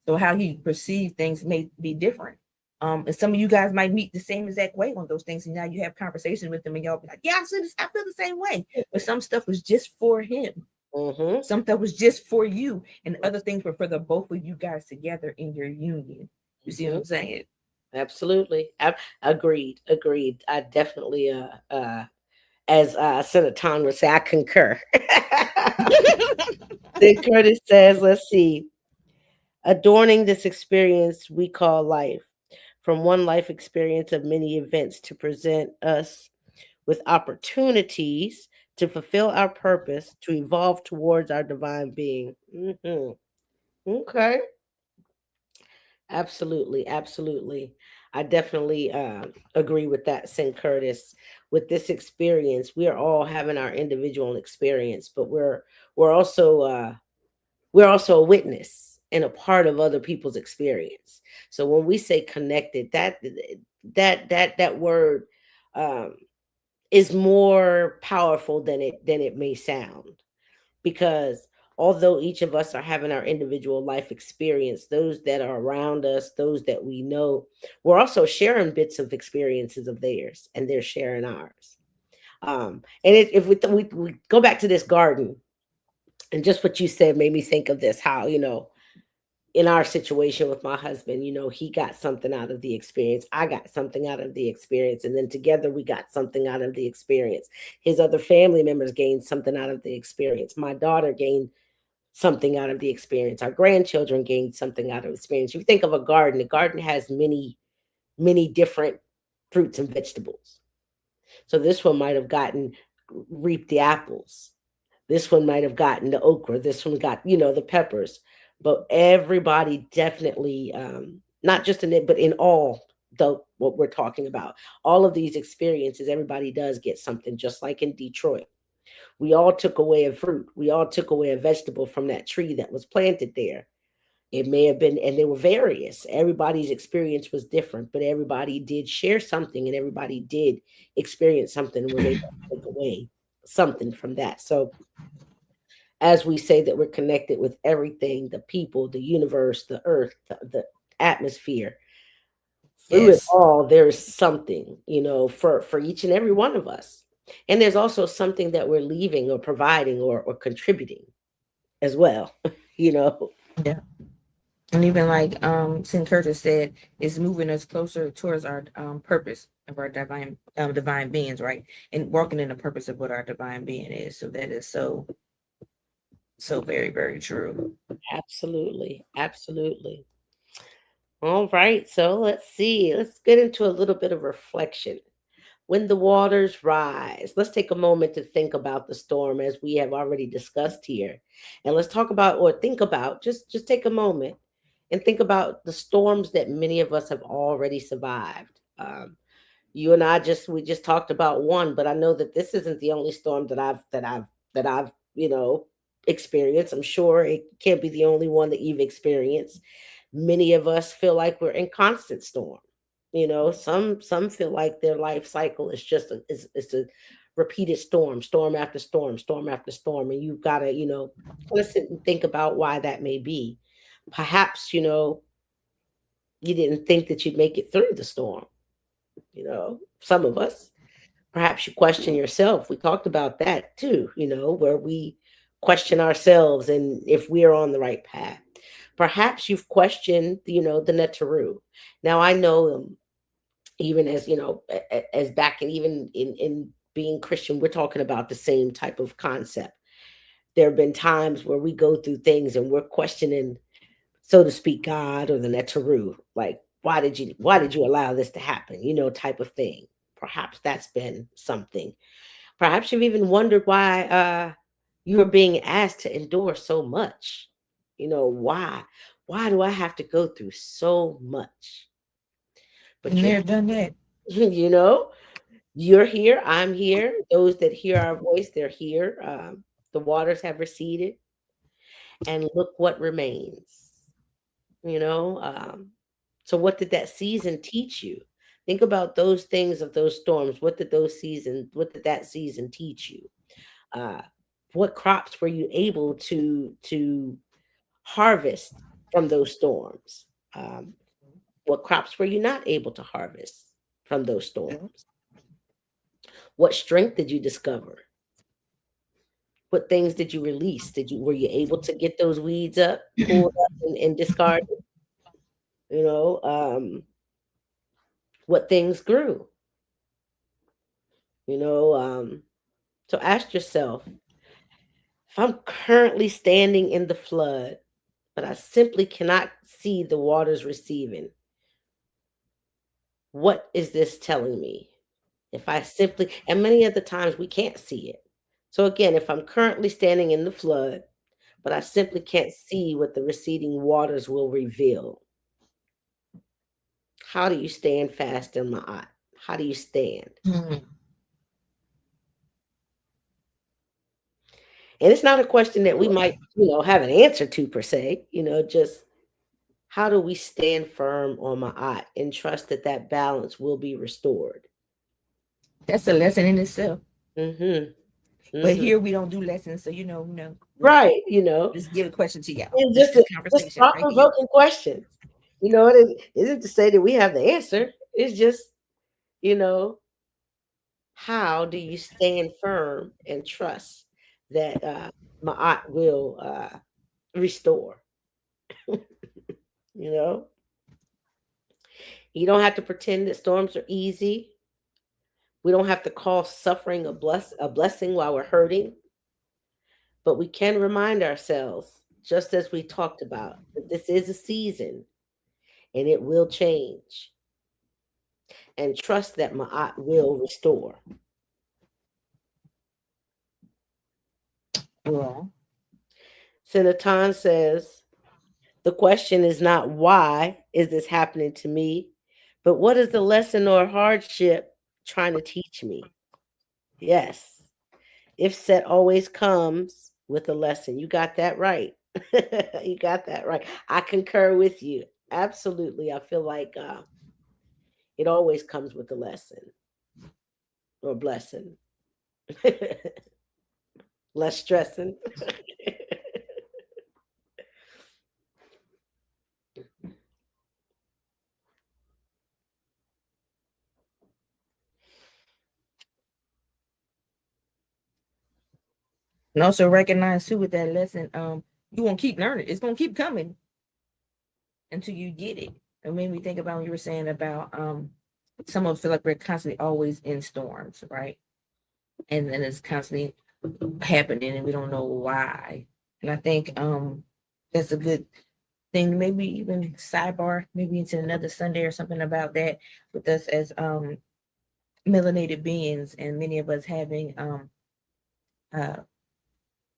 So how he perceived things may be different. And some of you guys might meet the same exact way on those things, and now you have conversations with them, and y'all be like, "Yeah, I feel the same way." But some stuff was just for him. Some stuff was just for you, and other things were for the both of you guys together in your union. You see what I'm saying? Absolutely. Agreed. I definitely as Senator Tom would say, I concur. Then Curtis says, let's see, adorning this experience we call life, from one life experience of many events to present us with opportunities to fulfill our purpose, to evolve towards our divine being. Okay. Absolutely. I definitely agree with that, St. Curtis. With this experience, we are all having our individual experience, but we're also a witness and a part of other people's experience. So when we say connected, that word um, is more powerful than it may sound, because although each of us are having our individual life experience, those that are around us, those that we know, we're also sharing bits of experiences of theirs, and they're sharing ours. And if we go back to this garden, and just what you said made me think of this, how, in our situation with my husband, he got something out of the experience. I got something out of the experience. And then together we got something out of the experience. His other family members gained something out of the experience. My daughter gained something out of the experience. Our grandchildren gained something out of the experience. You think of a garden has many, many different fruits and vegetables. So this one might have reaped the apples. This one might have gotten the okra. This one got, the peppers. But everybody definitely, not just in it, but in all what we're talking about, all of these experiences, everybody does get something, just like in Detroit. We all took away a fruit. We all took away a vegetable from that tree that was planted there. It may have been, and they were various. Everybody's experience was different, but everybody did share something, and everybody did experience something and was able to take away something from that. So as we say that we're connected with everything, the people, the universe, the earth, the atmosphere, through it all, there is something, for each and every one of us. And there's also something that we're leaving or providing or contributing as well, Yeah. And even like St. Curtis said, it's moving us closer towards our purpose of our divine beings, right? And working in the purpose of what our divine being is. So that is so very, very true. Absolutely. All right. So let's see. Let's get into a little bit of reflection. when the waters rise. Let's take a moment to think about the storm as we have already discussed here. And let's talk about or think about, just take a moment and think about the storms that many of us have already survived. You and I we just talked about one, but I know that this isn't the only storm that I've experienced. I'm sure it can't be the only one that you've experienced. Many of us feel like we're in constant storm. Some feel like their life cycle is just it's a repeated storm, storm after storm, storm after storm, and you've got to listen and think about why that may be. Perhaps you didn't think that you'd make it through the storm. Some of us. Perhaps you question yourself. We talked about that too, where we question ourselves and if we're on the right path. Perhaps you've questioned, the Netaru. Now I know even as as back and even in being Christian, we're talking about the same type of concept. There have been times where we go through things and we're questioning, so to speak, God or the Netaru, like why did you allow this to happen, type of thing. Perhaps that's been something. Perhaps you've even wondered why you are being asked to endure so much. Why do I have to go through so much? But Been there, done that. you know, you're here, I'm here. Those that hear our voice, they're here. The waters have receded, and look what remains. You know, so what did that season teach you? Think about those things of those storms. What did that season teach you? Uh, what crops were you able to harvest from those storms? What crops were you not able to harvest from those storms? What strength did you discover? What things did you release? Were you able to get those weeds up, pulled up, and discarded? You know, what things grew? You know, so ask yourself, if I'm currently standing in the flood, but I simply cannot see the waters receiving, what is this telling me? If I simply, and many of the times we can't see it. So again, if I'm currently standing in the flood, but I simply can't see what the receding waters will reveal, how do you stand fast in my eye? How do you stand? Mhm. And it's not a question that we might, have an answer to per se, just how do we stand firm on my eye and trust that that balance will be restored? That's a lesson in itself. Hmm. But Hmm. here we don't do lessons, so we Right. just give a question to y'all. And This just is just conversation thought right here. provoking questions. It isn't to say that we have the answer. It's just, you know, how do you stand firm and trust that Ma'at will restore? You know, you don't have to pretend that storms are easy. We don't have to call suffering a blessing while we're hurting, but we can remind ourselves, just as we talked about, that this is a season and it will change, and trust that Ma'at will restore. Well, Sinatan says, the question is not why is this happening to me, but what is the lesson or hardship trying to teach me? Yes, if set always comes with a lesson. You got that right. You got that right. I concur with you. Absolutely. I feel like it always comes with a lesson or blessing. Less stressing. and also recognize too with that lesson, you won't keep learning. It's gonna keep coming until you get it. It made me think about when you were saying about some of us feel like we're constantly always in storms, right? And then it's constantly happening and we don't know why. And I think that's a good thing, maybe even sidebar, maybe into another Sunday or something about that with us as melanated beings, and many of us having uh,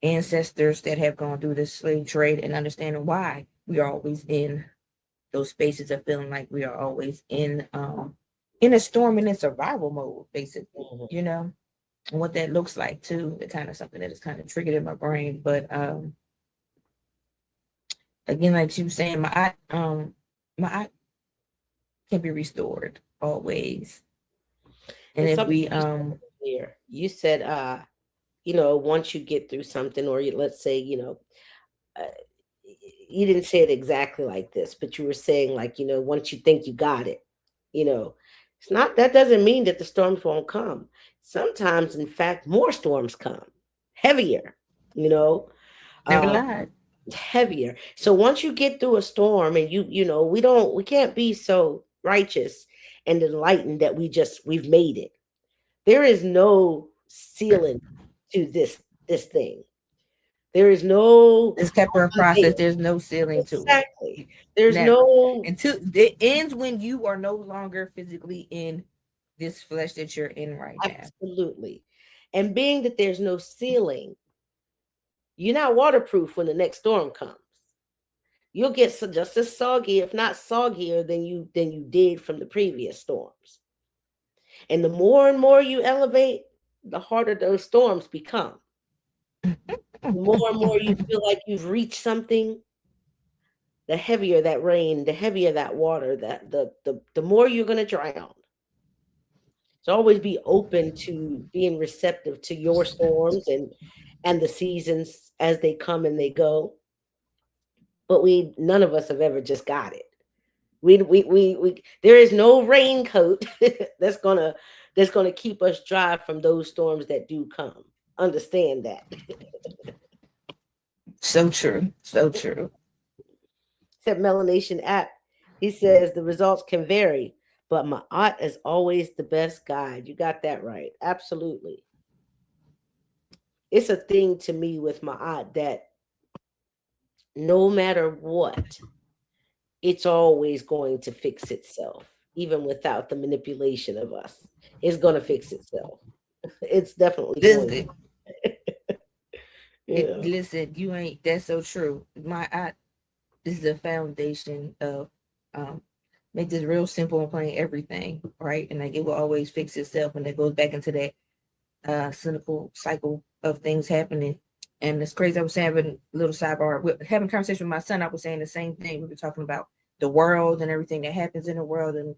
ancestors that have gone through the slave trade, and understanding why we are always in those spaces of feeling like we are always in a storm and in survival mode, basically, you know, and what that looks like too. The kind of something that is kind of triggered in my brain. But again, like you were saying, my eye can be restored always. And if something we here, you said, you know, once you get through something, or let's say, you know, uh, you didn't say it exactly like this, but you were saying, like, you know, once you think you got it, you know, it's not, that doesn't mean that the storms won't come. Sometimes, in fact, more storms come, heavier, you know, never uh, lied. heavier. So once you get through a storm, and you know, we can't be so righteous and enlightened that we've made it. There is no ceiling to this thing. There is no It's kept a process. veil. There's no ceiling to Exactly. it. There's Never. no Until it ends when you are no longer physically in this flesh that you're in right now. absolutely. And being that there's no ceiling, you're not waterproof when the next storm comes. You'll get just as soggy, if not soggier, than you did from the previous storms. And the more and more you elevate, the harder those storms become. The more and more you feel like you've reached something, the heavier that rain, the heavier that water, that the more you're going to drown. So always be open to being receptive to your storms and the seasons as they come and they go. But we none of us have ever just got it. We there is no raincoat that's gonna keep us dry from those storms that do come. Understand that. So true. So true. Except Melanation app, he says the results can vary, but my aunt is always the best guide. You got that right. Absolutely. It's a thing to me with my aunt that no matter what, it's always going to fix itself, even without the manipulation of us. It's going to fix itself. It's definitely going Listen, to. You know. listen, you ain't that's so true. This is the foundation of um make this real simple and plain everything, right? And like it will always fix itself, and it goes back into that cynical cycle of things happening. And it's crazy. I was having a little sidebar having a conversation with my son. I was saying the same thing. We were talking about the world and everything that happens in the world, and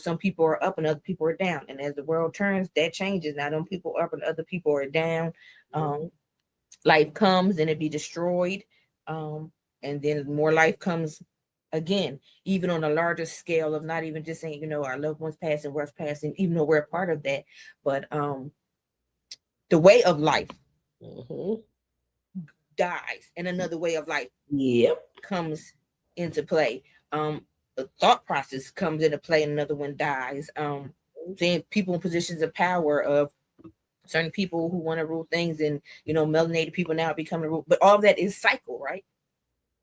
some people are up and other people are down, and as the world turns, that changes. Now them people up and other people are down. Life comes and it be destroyed, and then more life comes again, even on a larger scale of not even just saying our loved ones passing, we're passing, even though we're a part of that, but the way of life Mhm. dies and another way of life Yep. comes into play. The thought process comes into play and another one dies. Seeing people in positions of power of certain people who want to rule things, and melanated people now becoming rule, but all of that is cycle, right?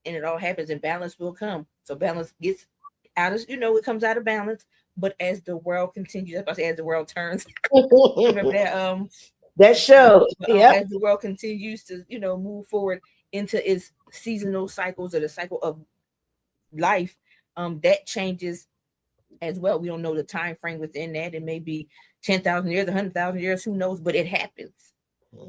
And it all happens and balance will come. So balance gets out of it comes out of balance. But as the world continues, I say as the world turns, remember that That show. Yep. as the world continues to move forward into its seasonal cycles or the cycle of life, that changes as well. We don't know the time frame within that. It may be 10,000 years, 100,000 years, who knows, but it happens.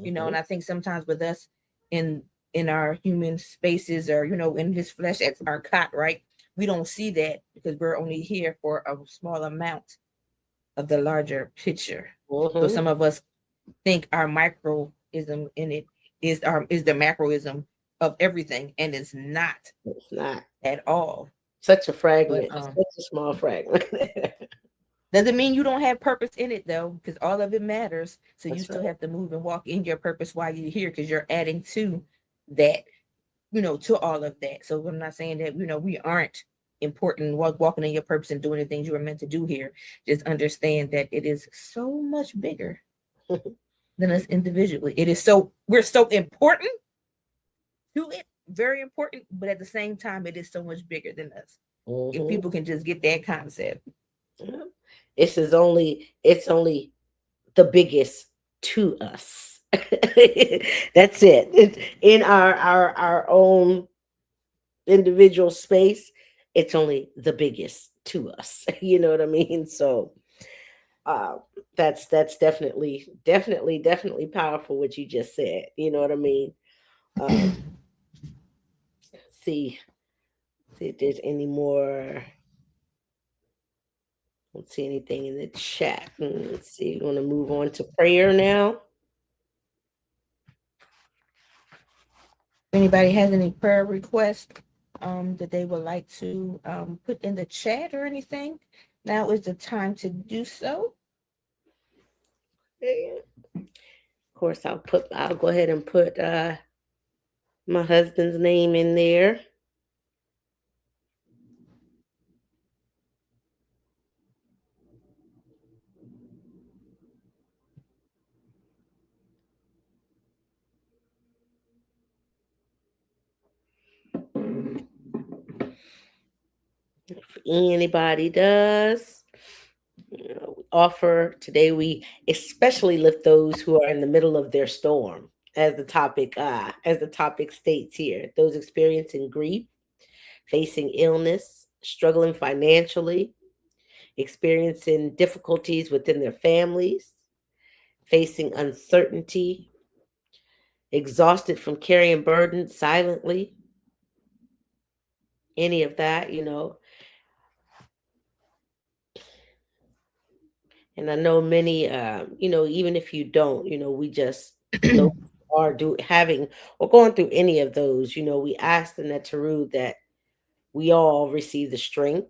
And I think sometimes with us in our human spaces, or in this flesh as our cot, right, we don't see that because we're only here for a small amount of the larger picture. So some of us think our microism in it is the macroism of everything, and it's not It's not at all. such a But fragment, such a small fragment. doesn't mean you don't have purpose in it though, because all of it matters. So you That's still right. have to move and walk in your purpose while you're here, because you're adding to that, to all of that. So I'm not saying that we aren't important walking in your purpose and doing the things you were meant to do here. Just understand that it is so much bigger than us individually. We're so important to it, very important, but at the same time, it is so much bigger than us. If Mhm. people can just get that concept. Yeah. it's only the biggest to us. That's it. In our own individual space, it's only the biggest to us. You know what I mean? So uh that's definitely powerful what you just said. You know what I mean? Um see see if there's any more. Don't see anything in the chat. Let's see. You want to move on to prayer now? Anybody has any prayer requests that they would like to put in the chat or anything? Now is the time to do so. Of course, I'll go ahead and put my husband's name in there. If anybody does, we offer today. We especially lift those who are in the middle of their storm, as the topic states here. Those experiencing grief, facing illness, struggling financially, experiencing difficulties within their families, facing uncertainty, exhausted from carrying burdens silently, any of that, And I know many, even if you don't, we just those who are do having or going through any of those, we ask in that Taru that we all receive the strength,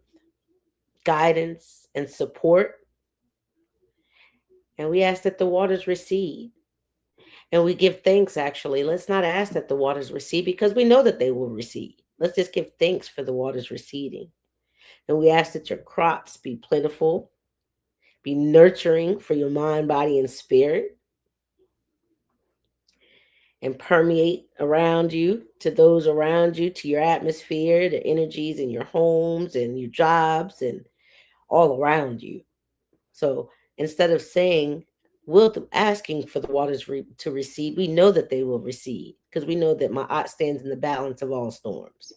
guidance, and support, and we ask that the waters recede. And we give thanks, actually. Let's not ask that the waters recede because we know that they will recede. Let's just give thanks for the waters receding. And we ask that your crops be plentiful, be nurturing for your mind, body, and spirit, and permeate around you, to those around you, to your atmosphere, the energies in your homes and your jobs and all around you. So instead of saying, we'll asking for the waters to recede, we know that they will recede because we know that Ma'at stands in the balance of all storms.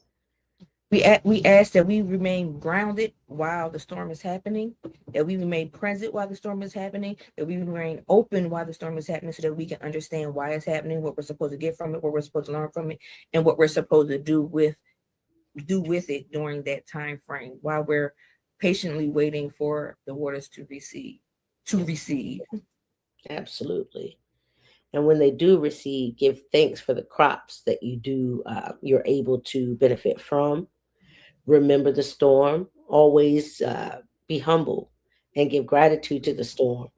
We ask that we remain grounded while the storm is happening, that we remain present while the storm is happening, that we remain open while the storm is happening so that we can understand why it's happening, what we're supposed to get from it, what we're supposed to learn from it, and what we're supposed to do with it during that time frame while we're patiently waiting for the waters to recede. Absolutely. And when they do recede, give thanks for the crops that you're able to benefit from. Remember the storm. Always be humble and give gratitude to the storm.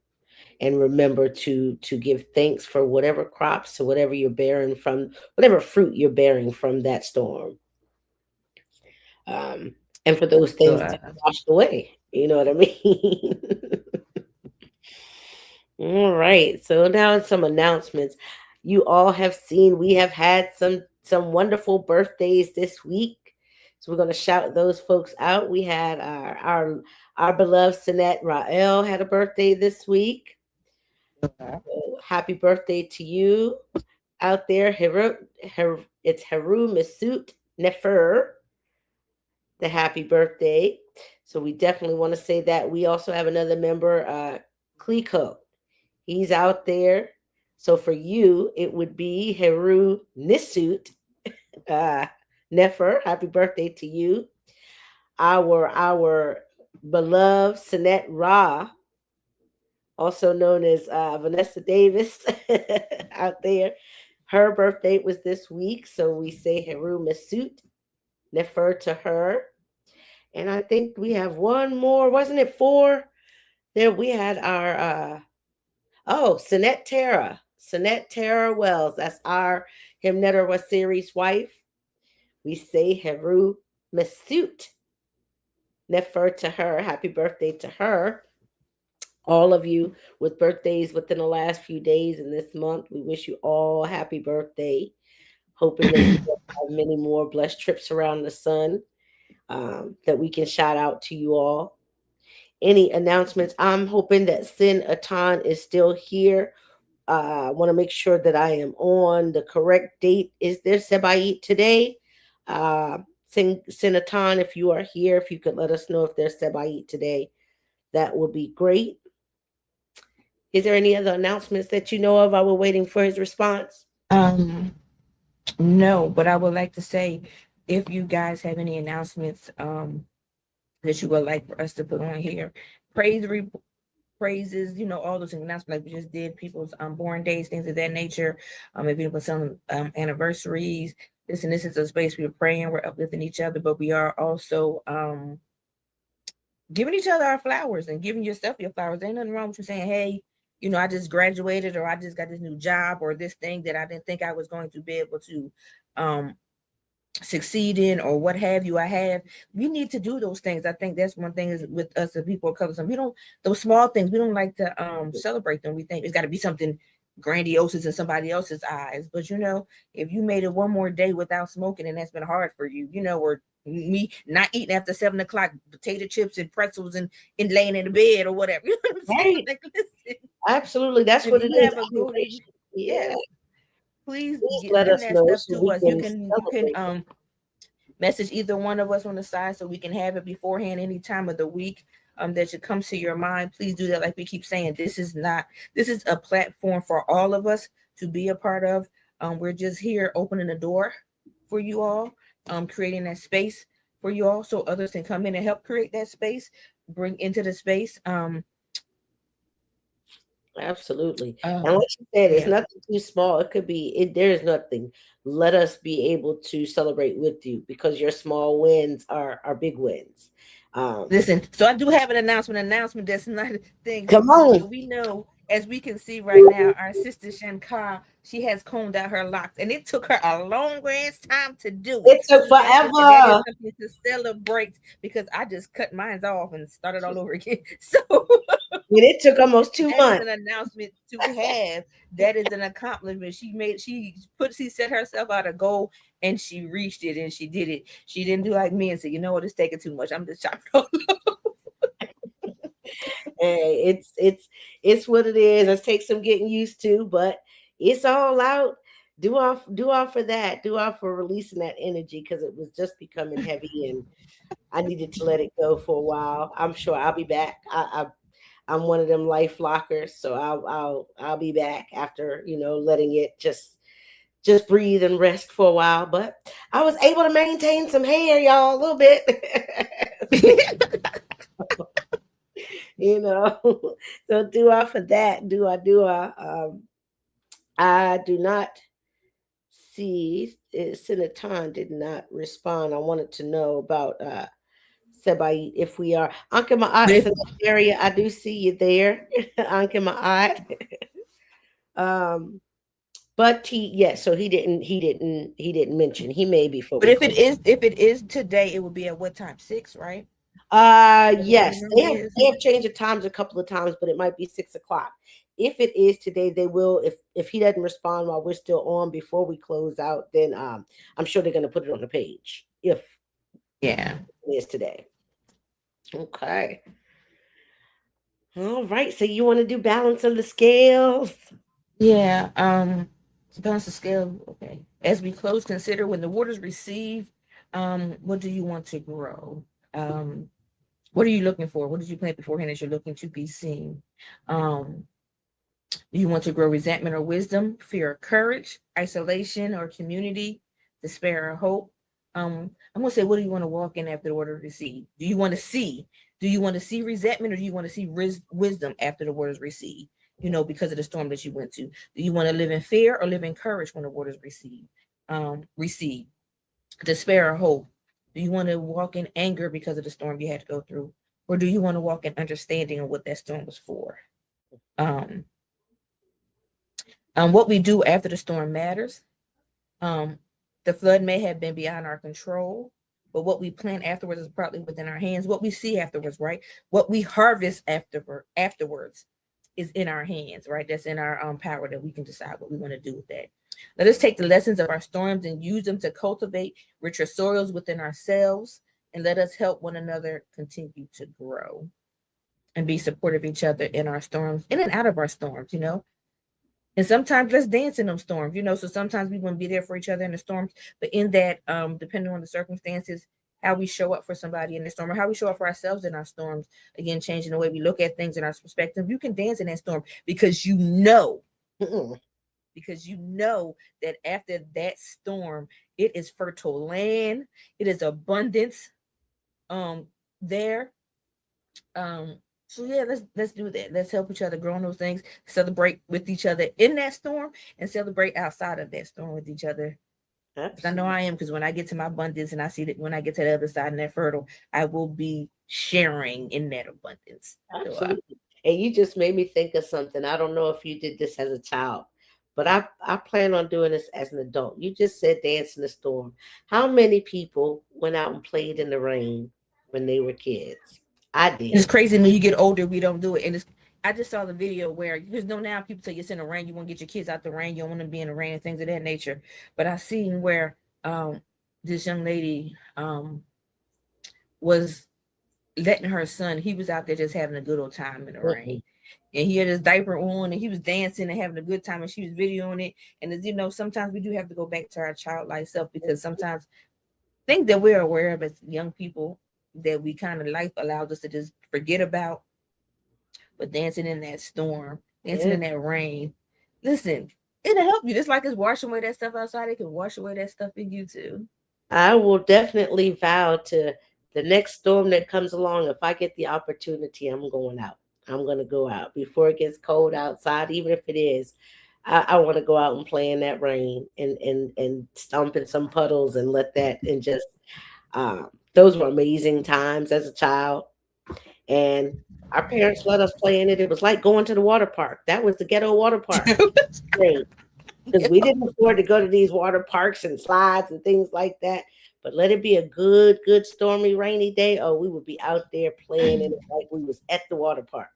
And remember to give thanks for whatever crops or whatever you're bearing from, whatever fruit you're bearing from that storm. And for those So things to be washed away. You know what I mean? All right. So now some announcements. You all have seen we have had some wonderful birthdays this week. So we're going to shout those folks out. We had our beloved Sinette Rael had a birthday this week. So happy birthday to you out there. It's Hrw Masut Nefer. The happy birthday. So we definitely want to say that. We also have another member, Kliko. He's out there. So for you, it would be Hrw Nisut Nefer. Happy birthday to you. Our beloved Sinette Ra, also known as Vanessa Davis, out there. Her birthday was this week. So we say Hrw Masut Nefer to her. And I think we have one more. Wasn't it four? There we had our Sinette Tara Wells. That's our Himneta Wasiri's wife. We say Hrw Masut Nefer to her. Happy birthday to her. All of you with birthdays within the last few days in this month, we wish you all happy birthday. Hoping that you have many more blessed trips around the sun, that we can shout out to you all. any announcements. I'm hoping that Sin Atan is still here. I want to make sure that I am on the correct date. Is there Sebayit today? Sinatan, if you are here, if you could let us know if there's Sebayit today, that would be great. Is there any other announcements that you know of? I was waiting for his response. No, but I would like to say, if you guys have any announcements that you would like for us to put on here, praises, all those announcements like we just did, people's born days, things of that nature. If you put some anniversaries, this is a space we're praying, we're uplifting each other, but we are also giving each other our flowers and giving yourself your flowers. Ain't nothing wrong with you saying, hey, I just graduated, or I just got this new job, or this thing that I didn't think I was going to be able to succeed in, or what have you. We need to do those things. I think that's one thing is with us, the people of color. We don't, those small things, we don't like to celebrate them. We think it's got to be something grandiose in somebody else's eyes. But if you made it one more day without smoking, and that's been hard for you, or me not eating after 7 o'clock, potato chips and pretzels and laying in the bed or whatever. You know what I'm saying? Right. Like, listen, Absolutely. That's if what it you is. have a goal, Yeah. please Please let send us that know stuff so to we us. can You can message either one of us on the side so we can have it beforehand any time of the week that should come to your mind. Please do that. Like we keep saying, this is a platform for all of us to be a part of. We're just here opening the door for you all, creating that space for you all so others can come in and help create that space, bring into the space. Absolutely. And like you said, it's Yeah. nothing too small. It could be, there is nothing. Let us be able to celebrate with you because your small wins are big wins. Listen, so I do have an announcement that's not a thing. Come So on. we know, as we can see right now, our sister Shankar, she has combed out her locks, and it took her a long ass time to do it. It took So that is forever. something to celebrate, because I just cut mine off and started all over again. So And it took almost 2 that is months. an announcement to have. That is an accomplishment. She set herself out a goal, and she reached it, and she did it. She didn't do like me and say, you know what, it's taking too much, I'm just chopping off. Hey, it's what it is. It takes some getting used to, but it's all out. Do off for that. Do off for releasing that energy because it was just becoming heavy and I needed to let it go for a while. I'm sure I'll be back. I'm one of them life lockers, so I'll be back after letting it just breathe and rest for a while. But I was able to maintain some hair, y'all, a little bit. So do I for that. Do I. I do not see Sinatan did not respond. I wanted to know about Sebai if we are Anke Ma'at area. I do see you there, Anke Ma'at. But so he didn't mention. He may be for. But if it is today, it will be at what time? 6, right? Yes, they have changed the times a couple of times, but it might be 6 o'clock. If it is today, they will. If he doesn't respond while we're still on before we close out, then I'm sure they're going to put it on the page. If it is today. Okay. All right. So you want to do balance of the scales? Yeah. Balance the scale. Okay. As we close, consider when the waters receive. What do you want to grow? What are you looking for? What did you plant beforehand that you're looking to be seen? Do you want to grow resentment or wisdom, fear or courage, isolation or community, despair or hope? I'm gonna say, what do you want to walk in after the word is received? Do you want to see? Do you want to see resentment, or do you want to see wisdom after the word is received? Because of the storm that you went to. Do you want to live in fear or live in courage when the word is received? Receive despair or hope. Do you want to walk in anger because of the storm you had to go through, or do you want to walk in understanding of what that storm was for? What we do after the storm matters. The flood may have been beyond our control, but what we plant afterwards is partly within our hands. What we see afterwards, right? What we harvest afterwards is in our hands, right? That's in our power, that we can decide what we want to do with that. Let us take the lessons of our storms and use them to cultivate richer soils within ourselves, and let us help one another continue to grow. and be supportive of each other in our storms, in and out of our storms, And sometimes let's dance in them storms, So sometimes we want to be there for each other in the storms, but in that, depending on the circumstances, how we show up for somebody in the storm or how we show up for ourselves in our storms, again, changing the way we look at things in our perspective. You can dance in that storm because Mm-mm. that after that storm, it is fertile land, it is abundance there. So yeah, let's do that. Let's help each other grow in those things, celebrate with each other in that storm, and celebrate outside of that storm with each other. Because I know I am, because when I get to my abundance and I see that when I get to the other side and that fertile, I will be sharing in that abundance. Absolutely. And you just made me think of something. I don't know if you did this as a child, but I plan on doing this as an adult. You just said dance in the storm. How many people went out and played in the rain when they were kids? I It's did. crazy when you get older, we don't do it. And I just saw the video where because now people tell you it's in the rain, you want to get your kids out the rain, you don't want to be in the rain and things of that nature. But I seen where this young lady was letting her son, he was out there just having a good old time in the rain. And he had his diaper on and he was dancing and having a good time and she was videoing it. And as sometimes we do have to go back to our childlike self because sometimes things that we're aware of as young people that we kind of life allows us to just forget about. But dancing in that storm, dancing in that rain, listen, it'll help you. Just like it's washing away that stuff outside, it can wash away that stuff in you too. I will definitely vow to the next storm that comes along. If I get the opportunity, I'm going out. I'm going to go out before it gets cold outside, even if it is. I want to go out and play in that rain and stomp in some puddles and let that and just those were amazing times as a child. And our parents let us play in it. It was like going to the water park. That was the ghetto water park. Because we didn't afford to go to these water parks and slides and things like that. But let it be a good, stormy, rainy day. Oh, we would be out there playing in it like we was at the water park.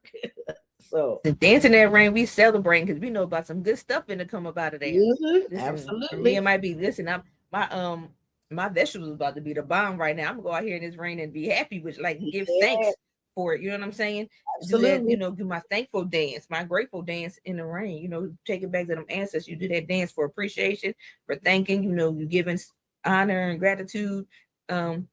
So the dancing in that rain, we celebrate because we know about some good stuff in to come up out of there. Listen, absolutely. For me, it might be I'm my vegetables about to be the bomb right now. I'm gonna go out here in this rain and be happy with give thanks for it. You know what I'm saying? Absolutely. Do that, do my thankful dance, my grateful dance in the rain. Take it back to them ancestors. You do that dance for appreciation, for thanking. You giving honor and gratitude to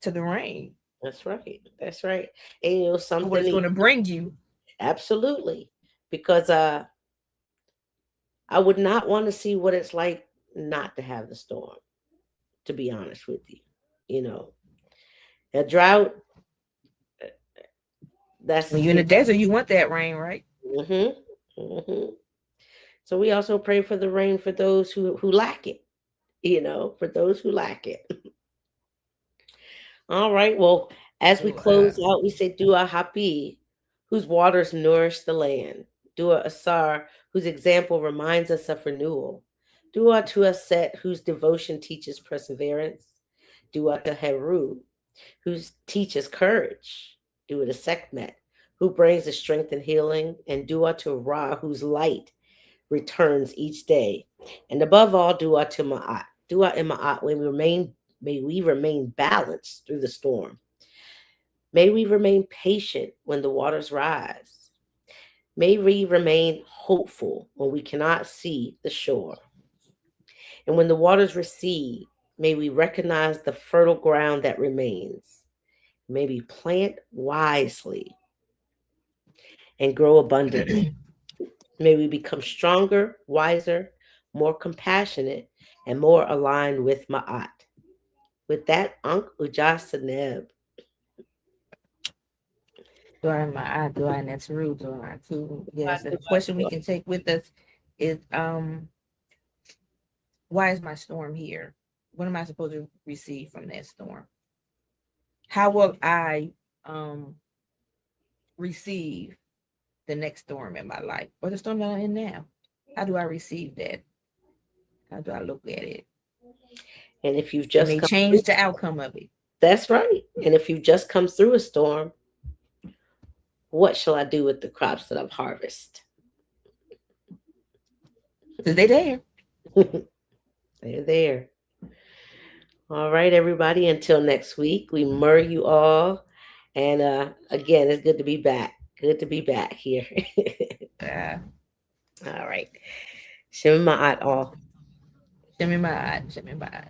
the rain. That's right. That's right. And something what it's going to bring you. Absolutely. Because I would not want to see what it's like not to have the storm, to be honest with you. A drought, that's when you're in the desert, you want that rain, right? So we also pray for the rain for those who lack it, for those who lack it. All right. Well, as we close out, we say Dwa Hapi, whose waters nourish the land. Dwa Asar, whose example reminds us of renewal. Dwa to Aset, whose devotion teaches perseverance. Dwa to Hrw, who teaches courage. Dua to Sekhmet, who brings the strength and healing. And Dua to Ra, whose light returns each day. And above all, Dua to Ma'at. Dua and Ma'at, may we remain balanced through the storm. May we remain patient when the waters rise. May we remain hopeful when we cannot see the shore. And when the waters recede, may we recognize the fertile ground that remains. May we plant wisely and grow abundantly. May we become stronger, wiser, more compassionate, and more aligned with Ma'at. With that, Ankh Ujas Saneb. During my Dwa and that's rude Dwa too. Yes. The question we can take with us is why is my storm here? What am I supposed to receive from that storm? How will I receive the next storm in my life or the storm that I'm in now? How do I receive that? How do I look at it? And if you've just changed the outcome of it. That's right. And if you've just come through a storm, what shall I do with the crops that I've harvested? Because they're there. They're there. All right, everybody. Until next week, we murr you all And again, it's good to be back. Good to be back here. Yeah. All right. Shema all. Shimmy my eye.